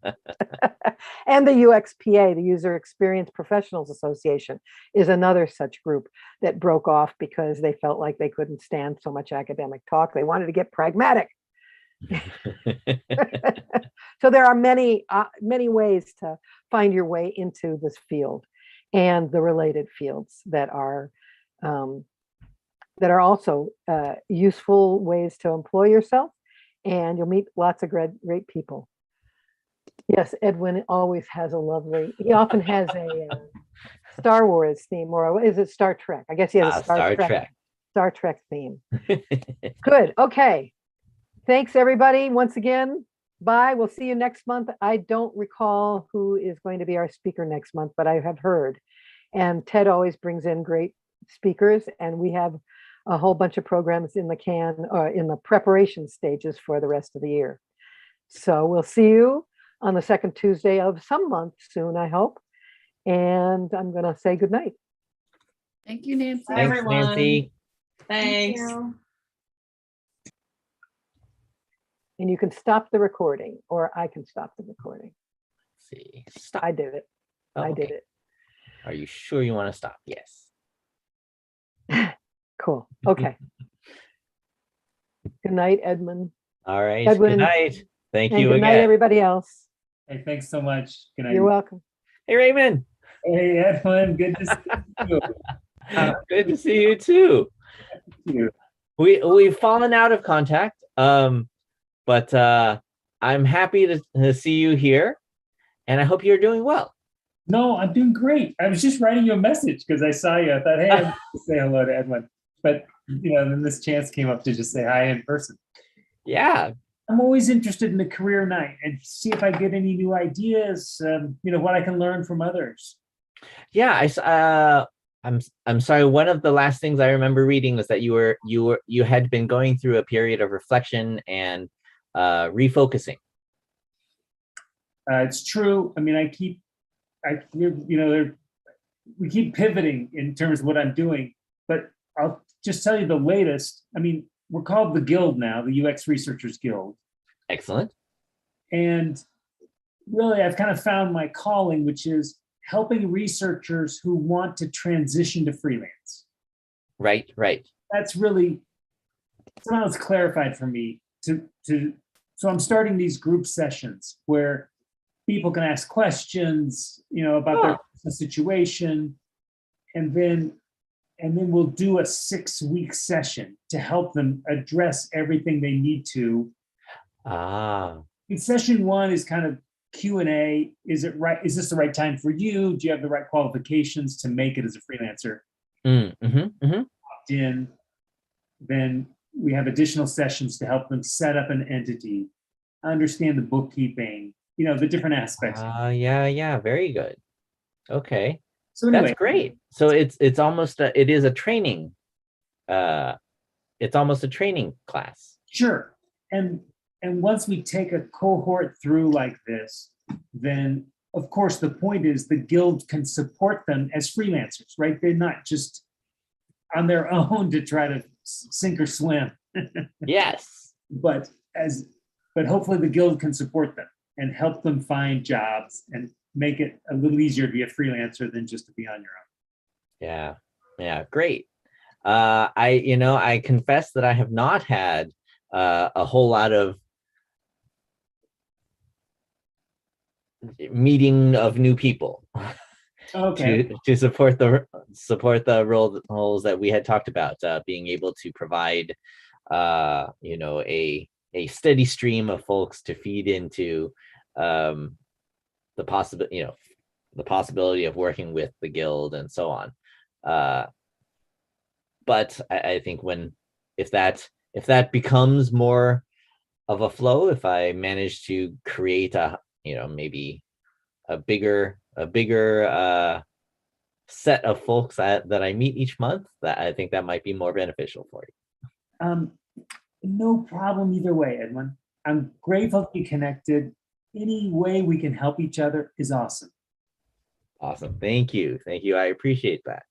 And the UXPA, the User Experience Professionals Association, is another such group that broke off because they felt like they couldn't stand so much academic talk. They wanted to get pragmatic. So there are many ways to find your way into this field and the related fields that are also useful ways to employ yourself, and you'll meet lots of great people. Yes, Edwin always has he often has a Star Wars theme, or is it Star Trek? I guess he has a Star Trek theme. Good, okay. Thanks everybody once again. Bye, we'll see you next month. I don't recall who is going to be our speaker next month, but I have heard. And Ted always brings in great speakers, and we have a whole bunch of programs in the preparation stages for the rest of the year. So we'll see you on the second Tuesday of some month soon, I hope. And I'm going to say good night. Thank you, Nancy. Bye, everyone. Nancy. Thanks. Thank you. And you can stop the recording, or I can stop the recording. Let's see. Stop. I did it. Oh, I did okay. it. Are you sure you want to stop? Yes. Cool. Okay. Good night, Edmund. All right. Edwin. Good night. Thank And you good again. night, everybody else. Hey, thanks so much. Good night. You're welcome. Hey, Raymond. Hey, Edwin. Good to see you. Good to see you too. Thank you. We've fallen out of contact, but I'm happy to see you here. and I hope you're doing well. No, I'm doing great. I was just writing you a message because I saw you. I thought, hey, I'm gonna say hello to Edwin. But then this chance came up to just say hi in person. Yeah, I'm always interested in the career night and see if I get any new ideas. What I can learn from others. yeah. I'm sorry. One of the last things I remember reading was that you had been going through a period of reflection and refocusing. It's true. I mean, we keep pivoting in terms of what I'm doing, but I'll just tell you the latest. I mean, we're called the Guild now, the UX Researchers Guild. Excellent. And really, I've kind of found my calling, which is helping researchers who want to transition to freelance. Right. That's really, somehow it's clarified for me so I'm starting these group sessions where people can ask questions, about their situation, and then we'll do a 6-week session to help them address everything they need to. In session 1 is kind of Q&A. Is it right? Is this the right time for you? Do you have the right qualifications to make it as a freelancer? In, then we have additional sessions to help them set up an entity, understand the bookkeeping, the different aspects. Yeah, very good. Okay. So anyway, that's great. So it's almost it is a training. It's almost a training class. Sure. And once we take a cohort through like this, then of course the point is the Guild can support them as freelancers, right? They're not just on their own to try to sink or swim. Yes. But hopefully the Guild can support them and help them find jobs and make it a little easier to be a freelancer than just to be on your own. Yeah, great. I confess that I have not had a whole lot of meeting of new people. Okay. to support the roles that we had talked about, being able to provide a steady stream of folks to feed into the possibility of working with the Guild and so on. But I think if that becomes more of a flow, if I manage to create maybe a bigger set of folks that I meet each month, that I think that might be more beneficial for you. No problem either way, Edwin. I'm grateful to be connected. Any way we can help each other is awesome. Awesome. Thank you. I appreciate that.